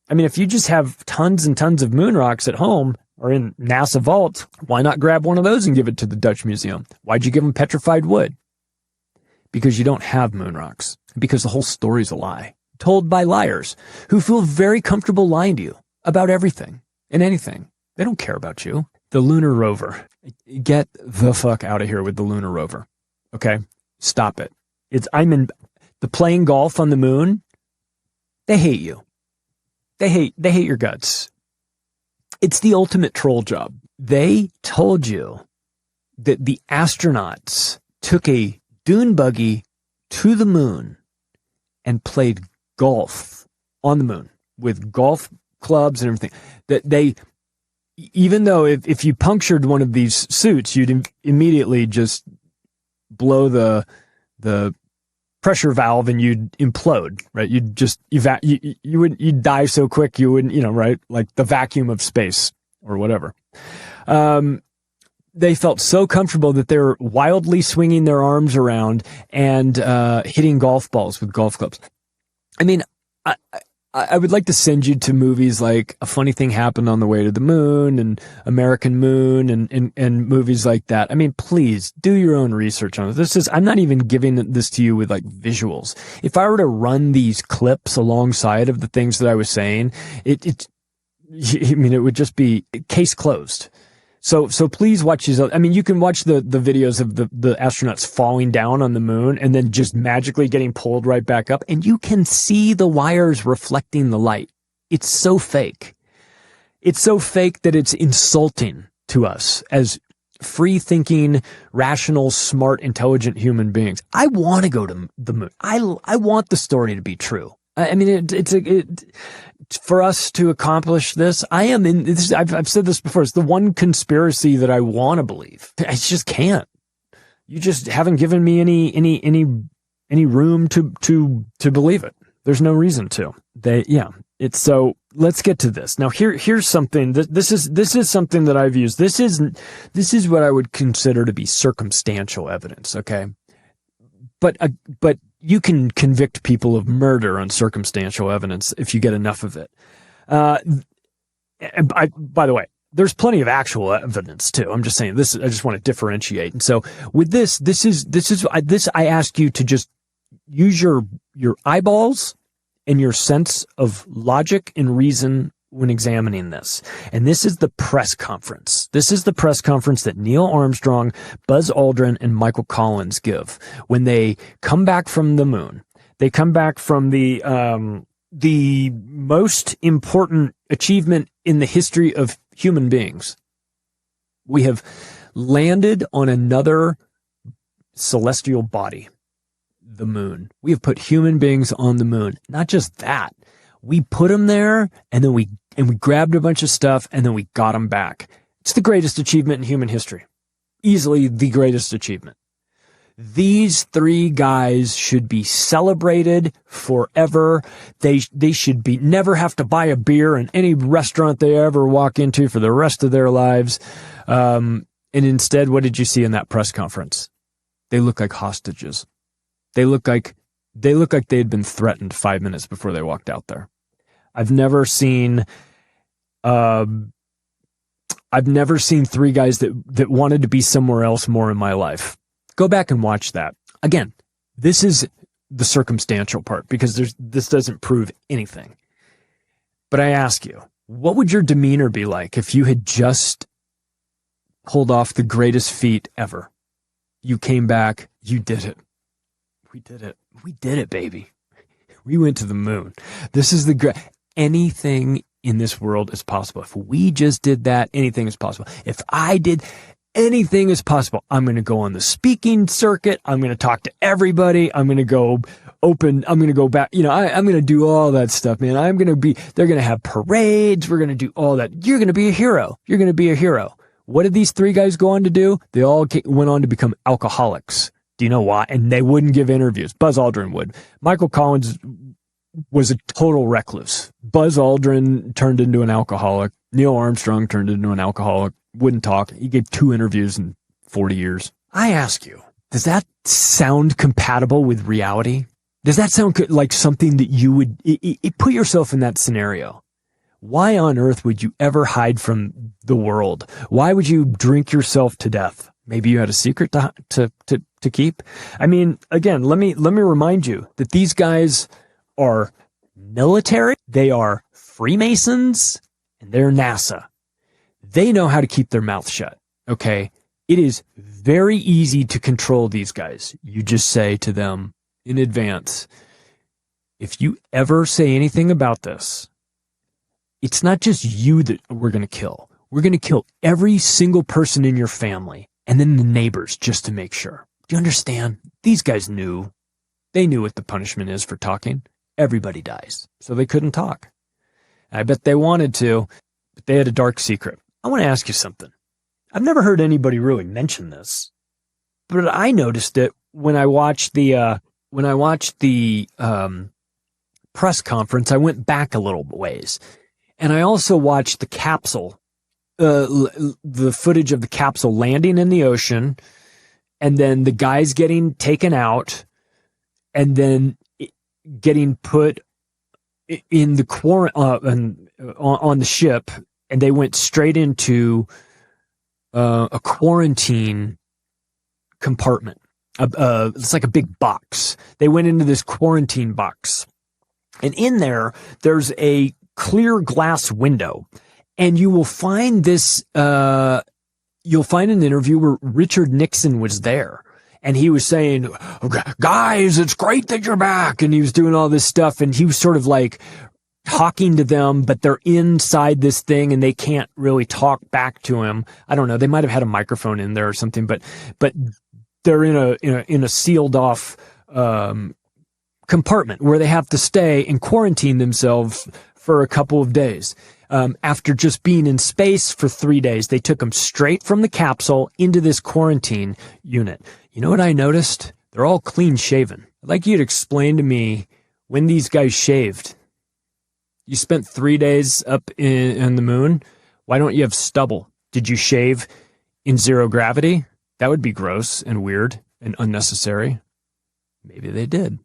I mean, if you just have tons and tons of moon rocks at home or in NASA vaults, why not grab one of those and give it to the Dutch Museum? Why'd you give them petrified wood? Because you don't have moon rocks. Because the whole story's a lie, told by liars who feel very comfortable lying to you about everything and anything. They don't care about you. The lunar rover. Get the fuck out of here with the lunar rover. Okay? Stop it. The playing golf on the moon. They hate you. They hate your guts. It's the ultimate troll job. They told you that the astronauts took a dune buggy to the moon and played golf on the moon with golf clubs and everything. That they, even though if you punctured one of these suits, you'd immediately just blow the pressure valve and you'd implode, right? You'd just you'd die so quick you wouldn't, right? Like the vacuum of space or whatever. They felt so comfortable that they were wildly swinging their arms around and hitting golf balls with golf clubs. I mean, I would like to send you to movies like A Funny Thing Happened on the Way to the Moon and American Moon and movies like that. I mean, please do your own research on it. I'm not even giving this to you with like visuals. If I were to run these clips alongside of the things that I was saying, it would just be case closed. So please watch these. I mean, you can watch the videos of the astronauts falling down on the moon and then just magically getting pulled right back up. And you can see the wires reflecting the light. It's so fake. It's so fake that it's insulting to us as free-thinking, rational, smart, intelligent human beings. I want to go to the moon. I want the story to be true. I mean, for us to accomplish this, I've said this before, it's the one conspiracy that I want to believe. I just can't. You just haven't given me any room to believe it. There's no reason to. So let's get to this. Now here's something this is something that I've used. This is what I would consider to be circumstantial evidence, okay? But you can convict people of murder on circumstantial evidence if you get enough of it. By the way, there's plenty of actual evidence too. I'm just saying this. I just want to differentiate. And so with this I ask you to just use your eyeballs and your sense of logic and reason when examining this. And this is the press conference. This is the press conference that Neil Armstrong, Buzz Aldrin, and Michael Collins give when they come back from the moon. They come back from the most important achievement in the history of human beings. We have landed on another celestial body, the moon. We have put human beings on the moon. Not just that. We put them there, and then we grabbed a bunch of stuff, and then we got them back. It's the greatest achievement in human history. Easily the greatest achievement. These three guys should be celebrated forever. They should never have to buy a beer in any restaurant they ever walk into for the rest of their lives. And instead, what did you see in that press conference? They look like hostages. They look like they had been threatened 5 minutes before they walked out there. I've never seen three guys that wanted to be somewhere else more in my life. Go back and watch that. Again, this is the circumstantial part because this doesn't prove anything. But I ask you, what would your demeanor be like if you had just pulled off the greatest feat ever? You came back, you did it. We did it. We did it, baby. We went to the moon. This is anything in this world is possible. If we just did that, anything is possible. If I did, anything is possible. I'm going to go on the speaking circuit. I'm going to talk to everybody. I'm going to go open. I'm going to go back. I'm going to do all that stuff, man. They're going to have parades. We're going to do all that. You're going to be a hero. You're going to be a hero. What did these three guys go on to do? They all went on to become alcoholics. Do you know why? And they wouldn't give interviews. Buzz Aldrin would. Michael Collins was a total recluse. Buzz Aldrin turned into an alcoholic. Neil Armstrong turned into an alcoholic. Wouldn't talk. He gave 2 interviews in 40 years. I ask you, does that sound compatible with reality? Does that sound like something that you would put yourself in that scenario? Why on earth would you ever hide from the world? Why would you drink yourself to death? Maybe you had a secret to keep. I mean, again, let me remind you that these guys are military, they are Freemasons, and they're NASA. They know how to keep their mouth shut, okay? It is very easy to control these guys. You just say to them in advance, if you ever say anything about this, it's not just you that we're going to kill. We're going to kill every single person in your family and then the neighbors just to make sure. Do you understand? These guys knew. They knew what the punishment is for talking. Everybody dies. So they couldn't talk. I bet they wanted to, but they had a dark secret. I want to ask you something. I've never heard anybody really mention this, but I noticed it when I watched the press conference. I went back a little ways, and I also watched the capsule, the footage of the capsule landing in the ocean, and then the guys getting taken out, and then getting put in the on the ship, and they went straight into a quarantine compartment. It's like a big box. They went into this quarantine box, and in there's a clear glass window, and you will find this. You'll find an interview where Richard Nixon was there. And he was saying, guys, it's great that you're back. And he was doing all this stuff. And he was sort of like talking to them, but they're inside this thing and they can't really talk back to him. I don't know. They might have had a microphone in there or something, but they're in a sealed off, compartment where they have to stay and quarantine themselves for a couple of days. After just being in space for 3 days, they took them straight from the capsule into this quarantine unit. You know what I noticed? They're all clean shaven. I'd like you to explain to me when these guys shaved. You spent 3 days up in the moon. Why don't you have stubble? Did you shave in zero gravity? That would be gross and weird and unnecessary. Maybe they did.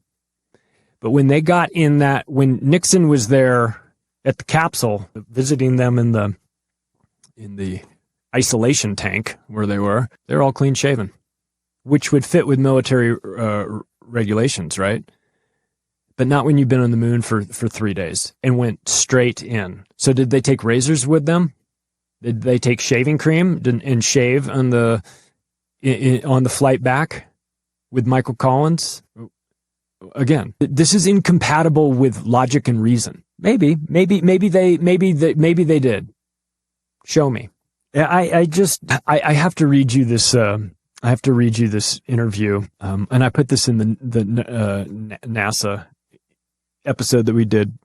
But when they got in when Nixon was there at the capsule, visiting them in the isolation tank where they're all clean shaven, which would fit with military regulations, right? But not when you've been on the moon for 3 days and went straight in. So did they take razors with them? Did they take shaving cream and shave on the flight back with Michael Collins? Again, this is incompatible with logic and reason. Maybe they did. Show me. I have to read you this. I have to read you this interview, and I put this in the NASA episode that we did.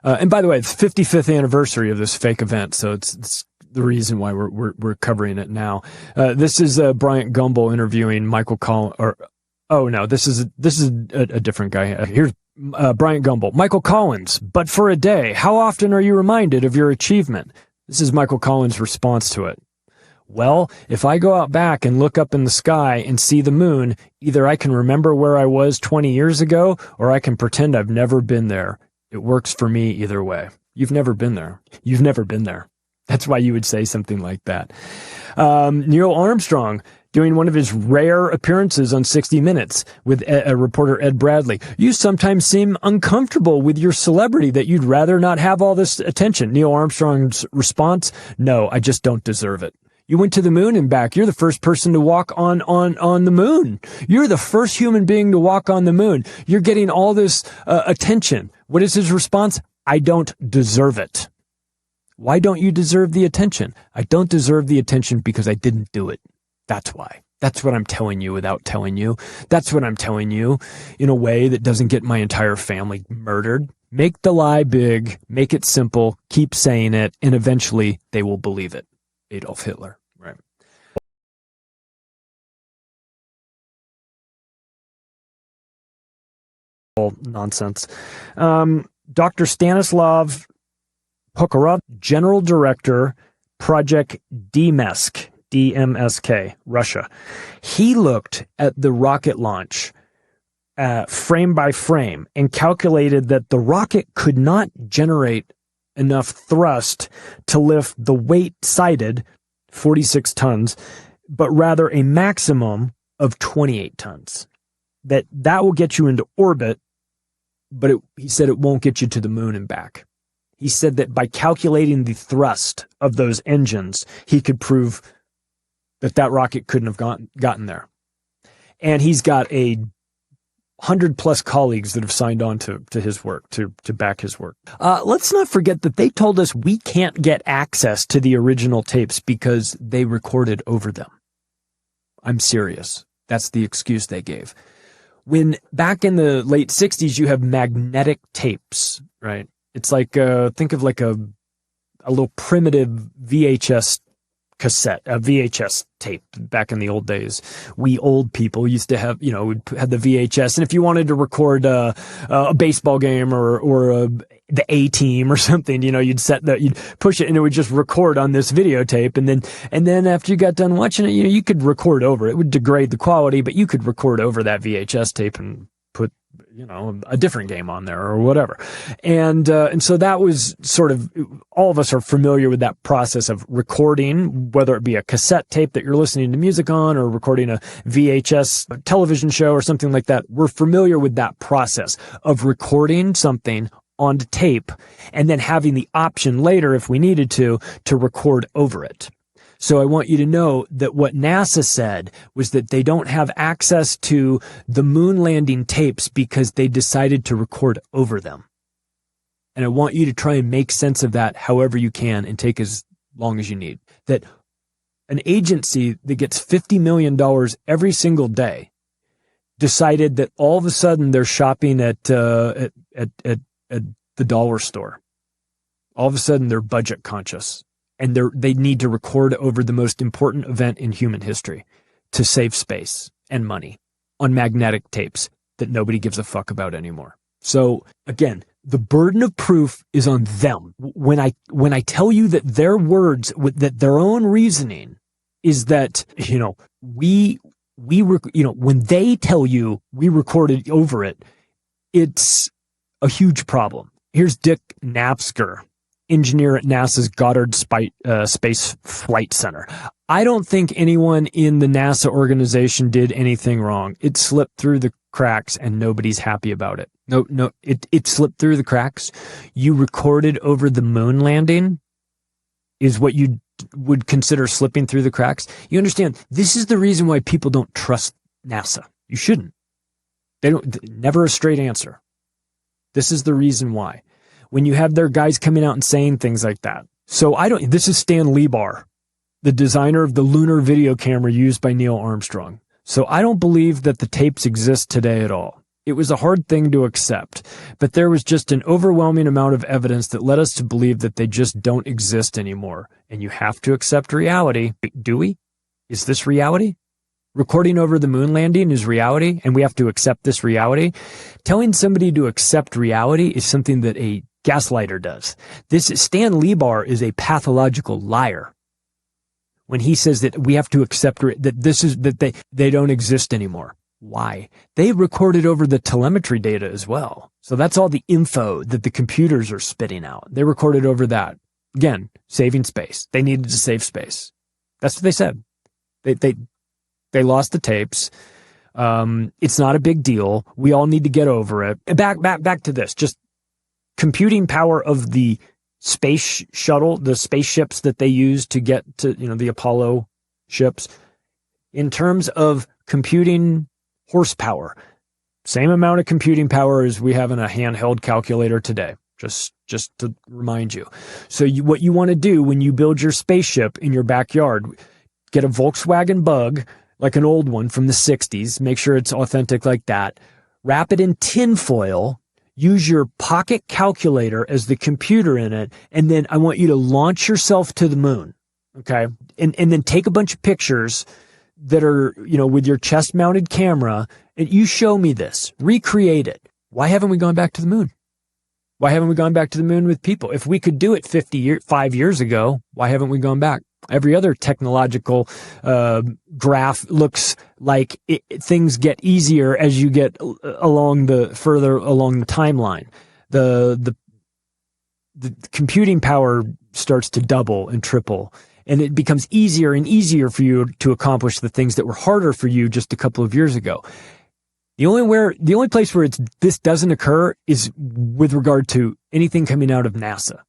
And by the way, it's 55th anniversary of this fake event, so it's the reason why we're covering it now. This is Bryant Gumbel interviewing Michael Collins. Oh no, this is a different guy. Here's Bryant Gumbel. Michael Collins, but for a day, how often are you reminded of your achievement? This is Michael Collins' response to it. Well, if I go out back and look up in the sky and see the moon, either I can remember where I was 20 years ago, or I can pretend I've never been there. It works for me either way. You've never been there. You've never been there. That's why you would say something like that. Neil Armstrong doing one of his rare appearances on 60 Minutes with a reporter Ed Bradley. You sometimes seem uncomfortable with your celebrity, that you'd rather not have all this attention. Neil Armstrong's response, no, I just don't deserve it. You went to the moon and back. You're the first person to walk on the moon. You're the first human being to walk on the moon. You're getting all this attention. What is his response? I don't deserve it. Why don't you deserve the attention? I don't deserve the attention because I didn't do it. That's why. That's what I'm telling you without telling you. That's what I'm telling you in a way that doesn't get my entire family murdered. Make the lie big, make it simple, keep saying it, and eventually they will believe it. Adolf Hitler, right? All nonsense. Dr. Stanislav Pokorov, General Director, Project DMSK, DMSK, Russia. He looked at the rocket launch frame by frame and calculated that the rocket could not generate enough thrust to lift the weight cited, 46 tons, but rather a maximum of 28 tons. That will get you into orbit, but he said it won't get you to the moon and back. He said that by calculating the thrust of those engines, he could prove that rocket couldn't have gotten there. And he's got 100+ colleagues that have signed on to his work, to back his work. Let's not forget that they told us we can't get access to the original tapes because they recorded over them. I'm serious. That's the excuse they gave. When back in the late 60s, you have magnetic tapes, right? It's like, think of like a little primitive VHS cassette, a VHS tape back in the old days. We old people used to have, had the VHS. And if you wanted to record a baseball game or the A-Team or something, you'd push it and it would just record on this videotape. And then after you got done watching it, you could record over it. It would degrade the quality, but you could record over that VHS tape and put a different game on there or whatever. And so that was sort of, all of us are familiar with that process of recording, whether it be a cassette tape that you're listening to music on or recording a VHS television show or something like that. We're familiar with that process of recording something onto tape and then having the option later, if we needed to record over it. So I want you to know that what NASA said was that they don't have access to the moon landing tapes because they decided to record over them. And I want you to try and make sense of that however you can and take as long as you need. That an agency that gets $50 million every single day decided that all of a sudden they're shopping at the dollar store. All of a sudden they're budget conscious. And they need to record over the most important event in human history to save space and money on magnetic tapes that nobody gives a fuck about anymore. So again, the burden of proof is on them. When I tell you that their words, that their own reasoning is that, when they tell you we recorded over it, it's a huge problem. Here's Dick Napsker, engineer at NASA's Goddard Space Flight Center. I don't think anyone in the NASA organization did anything wrong. It slipped through the cracks and nobody's happy about it. No, it slipped through the cracks. You recorded over the moon landing is what you would consider slipping through the cracks. You understand, this is the reason why people don't trust NASA. You shouldn't. Never a straight answer. This is the reason why. When you have their guys coming out and saying things like that. So this is Stan Lebar, the designer of the lunar video camera used by Neil Armstrong. So I don't believe that the tapes exist today at all. It was a hard thing to accept, but there was just an overwhelming amount of evidence that led us to believe that they just don't exist anymore. And you have to accept reality. Do we? Is this reality? Recording over the moon landing is reality, and we have to accept this reality. Telling somebody to accept reality is something that a gaslighter does. Stan Lebar is a pathological liar. when he says that we have to accept that they don't exist anymore. Why? They recorded over the telemetry data as well. So that's all the info that the computers are spitting out. They recorded over that. Again, saving space. They needed to save space. That's what they said. They lost the tapes. It's not a big deal. We all need to get over it. Back to this. Just computing power of the space shuttle, the spaceships that they used to get to, the Apollo ships. In terms of computing horsepower, same amount of computing power as we have in a handheld calculator today. Just to remind you. So what you want to do when you build your spaceship in your backyard, get a Volkswagen Bug, like an old one from the 60s, make sure it's authentic like that, wrap it in tin foil, use your pocket calculator as the computer in it, and then I want you to launch yourself to the moon, okay? And then take a bunch of pictures that are, with your chest-mounted camera, and you show me this, recreate it. Why haven't we gone back to the moon? Why haven't we gone back to the moon with people? If we could do it 5 years ago, why haven't we gone back? Every other technological graph looks like things get easier as you get further along the timeline. The computing power starts to double and triple, and it becomes easier and easier for you to accomplish the things that were harder for you just a couple of years ago. The only place where this doesn't occur is with regard to anything coming out of NASA.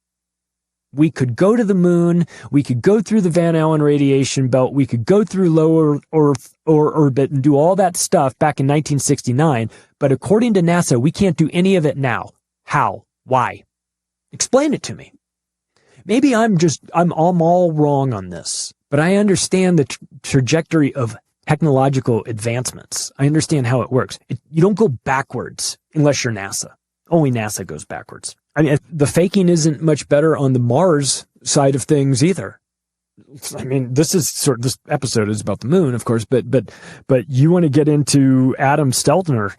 We could go to the moon, we could go through the Van Allen radiation belt, we could go through low Earth or orbit and do all that stuff back in 1969, but according to NASA, we can't do any of it now. How? Why? Explain it to me. Maybe I'm all wrong on this, but I understand the trajectory of technological advancements. I understand how it works. You don't go backwards unless you're NASA. Only NASA goes backwards. I mean, the faking isn't much better on the Mars side of things either. I mean, this episode is about the moon, of course, but you want to get into Adam Stelzner.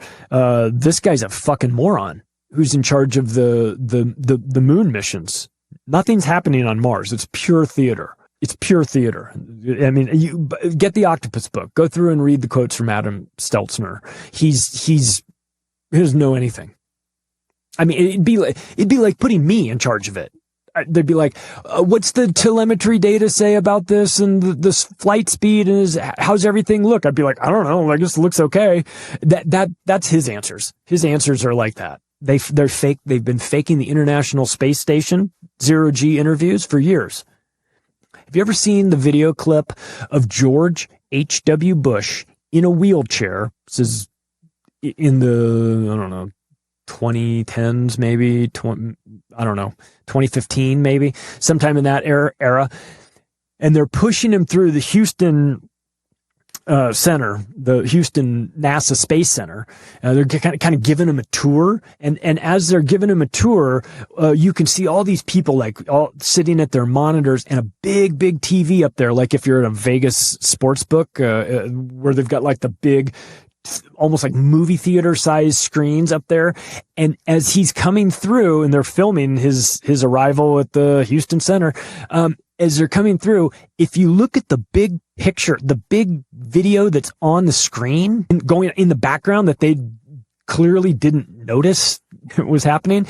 This guy's a fucking moron who's in charge of the moon missions. Nothing's happening on Mars. It's pure theater. It's pure theater. I mean, you get the Octopus book. Go through and read the quotes from Adam Stelzner. He doesn't know anything. I mean, it'd be like putting me in charge of it. They'd be like, "What's the telemetry data say about this and the flight speed and how's everything look?" I'd be like, "I don't know. I guess it looks okay." That's his answers. His answers are like that. They're fake. They've been faking the International Space Station zero-G interviews for years. Have you ever seen the video clip of George H.W. Bush in a wheelchair? This is in the, I don't know, 2010s maybe, 2015 maybe, sometime in that era. And they're pushing him through the Houston Center, the Houston NASA Space Center. They're kind of giving him a tour, and as they're giving him a tour, you can see all these people like all sitting at their monitors and a big TV up there, like if you're at a Vegas sports book, where they've got like the big, almost like movie theater size screens up there. And as he's coming through, and they're filming his arrival at the Houston Center, as they're coming through, if you look at the big picture, the big video that's on the screen and going in the background that they clearly didn't notice was happening,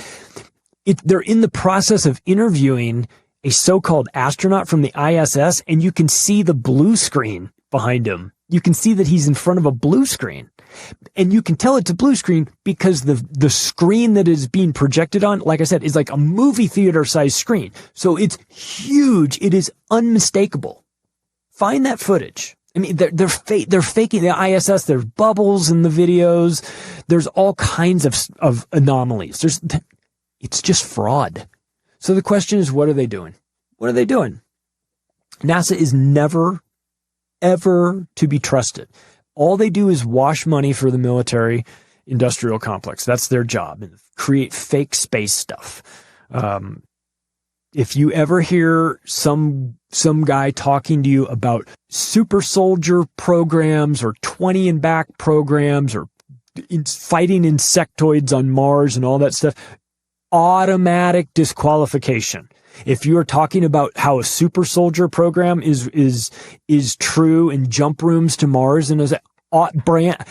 they're in the process of interviewing a so-called astronaut from the ISS, and you can see the blue screen behind him. You can see that he's in front of a blue screen. And you can tell it's a blue screen because the screen that is being projected on, like I said, is like a movie theater size screen. So it's huge. It is unmistakable. Find that footage. I mean, they're faking the ISS. There's bubbles in the videos. There's all kinds of anomalies. It's just fraud. So the question is, what are they doing? What are they doing? NASA is never, ever to be trusted. All they do is wash money for the military industrial complex. That's their job, and create fake space stuff. If you ever hear some guy talking to you about super soldier programs or 20 and back programs or fighting insectoids on Mars and all that stuff, automatic disqualification. If you're talking about how a super soldier program is true in jump rooms to Mars and is brand,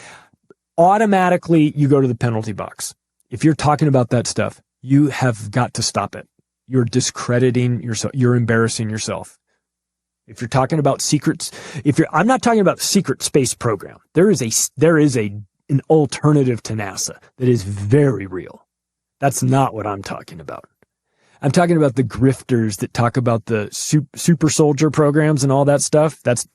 automatically you go to the penalty box. If you're talking about that stuff, you have got to stop it. You're discrediting yourself. You're embarrassing yourself. If you're talking about secrets, I'm not talking about secret space program. There is an alternative to NASA that is very real. That's not what I'm talking about. I'm talking about the grifters that talk about the super soldier programs and all that stuff. That's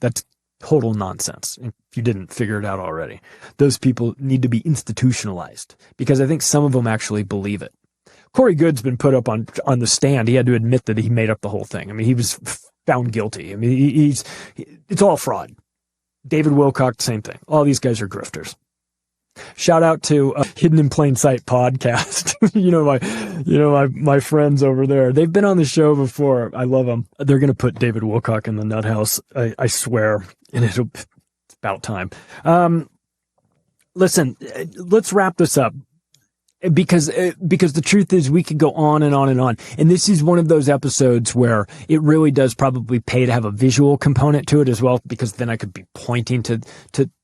total nonsense. If you didn't figure it out already, those people need to be institutionalized because I think some of them actually believe it. Corey Good's been put up on the stand. He had to admit that he made up the whole thing. I mean, he was found guilty. I mean, it's all fraud. David Wilcock, same thing. All these guys are grifters. Shout out to Hidden in Plain Sight podcast. my friends over there. They've been on the show before. I love them. They're going to put David Wilcock in the nut house. I swear. And it's about time. Listen, let's wrap this up. Because the truth is we could go on and on and on. And this is one of those episodes where it really does probably pay to have a visual component to it as well, because then I could be pointing to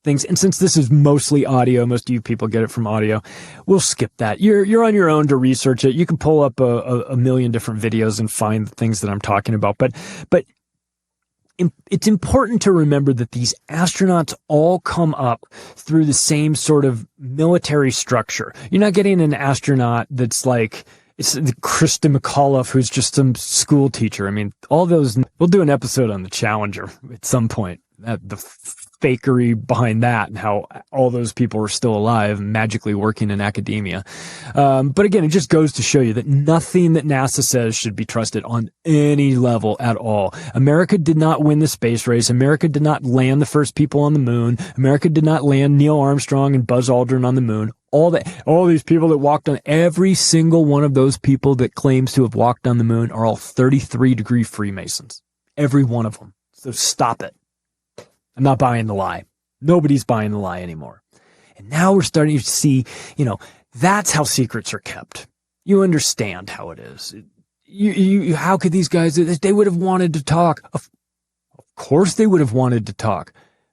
things. And since this is mostly audio, most of you people get it from audio, we'll skip that. You're on your own to research it. You can pull up a million different videos and find the things that I'm talking about. But it's important to remember that these astronauts all come up through the same sort of military structure. You're not getting an astronaut that's like, it's the Krista McAuliffe who's just some school teacher. I mean, all those, we'll do an episode on the Challenger at some point. The fakery behind that and how all those people are still alive, magically working in academia. But again, it just goes to show you that nothing that NASA says should be trusted on any level at all. America did not win the space race. America did not land the first people on the moon. America did not land Neil Armstrong and Buzz Aldrin on the moon. All these people that walked on, every single one of those people that claims to have walked on the moon are all 33-degree Freemasons. Every one of them. So stop it. I'm not buying the lie. Nobody's buying the lie anymore. And now we're starting to see, that's how secrets are kept. You understand how it is. How could these guys, they would have wanted to talk. Of course they would have wanted to talk.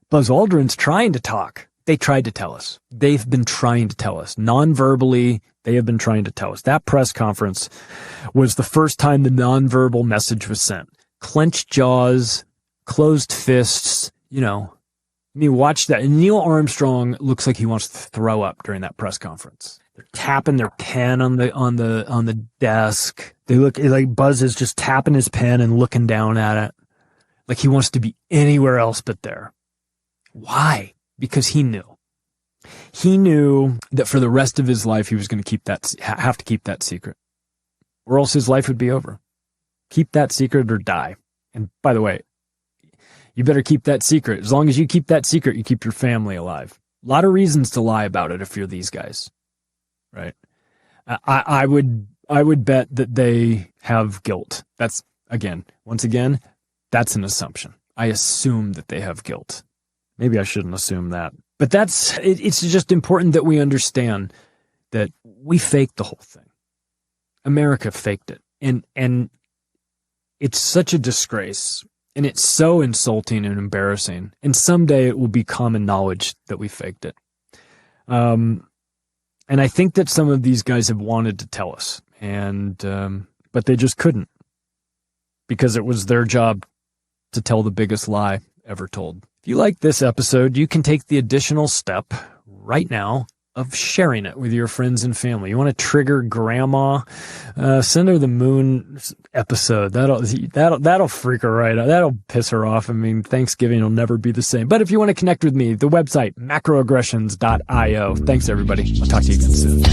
Buzz Aldrin's trying to talk. They tried to tell us. They've been trying to tell us. Non-verbally, they have been trying to tell us. That press conference was the first time the non-verbal message was sent. Clenched jaws, closed fists, watch that. And Neil Armstrong looks like he wants to throw up during that press conference. They're tapping their pen on the desk. They look like Buzz is just tapping his pen and looking down at it. Like he wants to be anywhere else but there. Why? Because he knew. He knew that for the rest of his life, he was going to have to keep that secret, or else his life would be over. Keep that secret or die. And by the way, you better keep that secret. As long as you keep that secret, you keep your family alive. A lot of reasons to lie about it if you're these guys, right? I would bet that they have guilt. Once again, that's an assumption. I assume that they have guilt. Maybe I shouldn't assume that. But it's just important that we understand that we faked the whole thing. America faked it. And it's such a disgrace. And it's so insulting and embarrassing. And someday it will be common knowledge that we faked it. And I think that some of these guys have wanted to tell us, but they just couldn't, because it was their job to tell the biggest lie ever told. If you like this episode, you can take the additional step right now of sharing it with your friends and family. You want to trigger grandma? Send her the moon episode. That'll freak her right out. That'll piss her off. I mean, Thanksgiving will never be the same. But if you want to connect with me, the website, macroaggressions.io. Thanks, everybody. I'll talk to you again soon.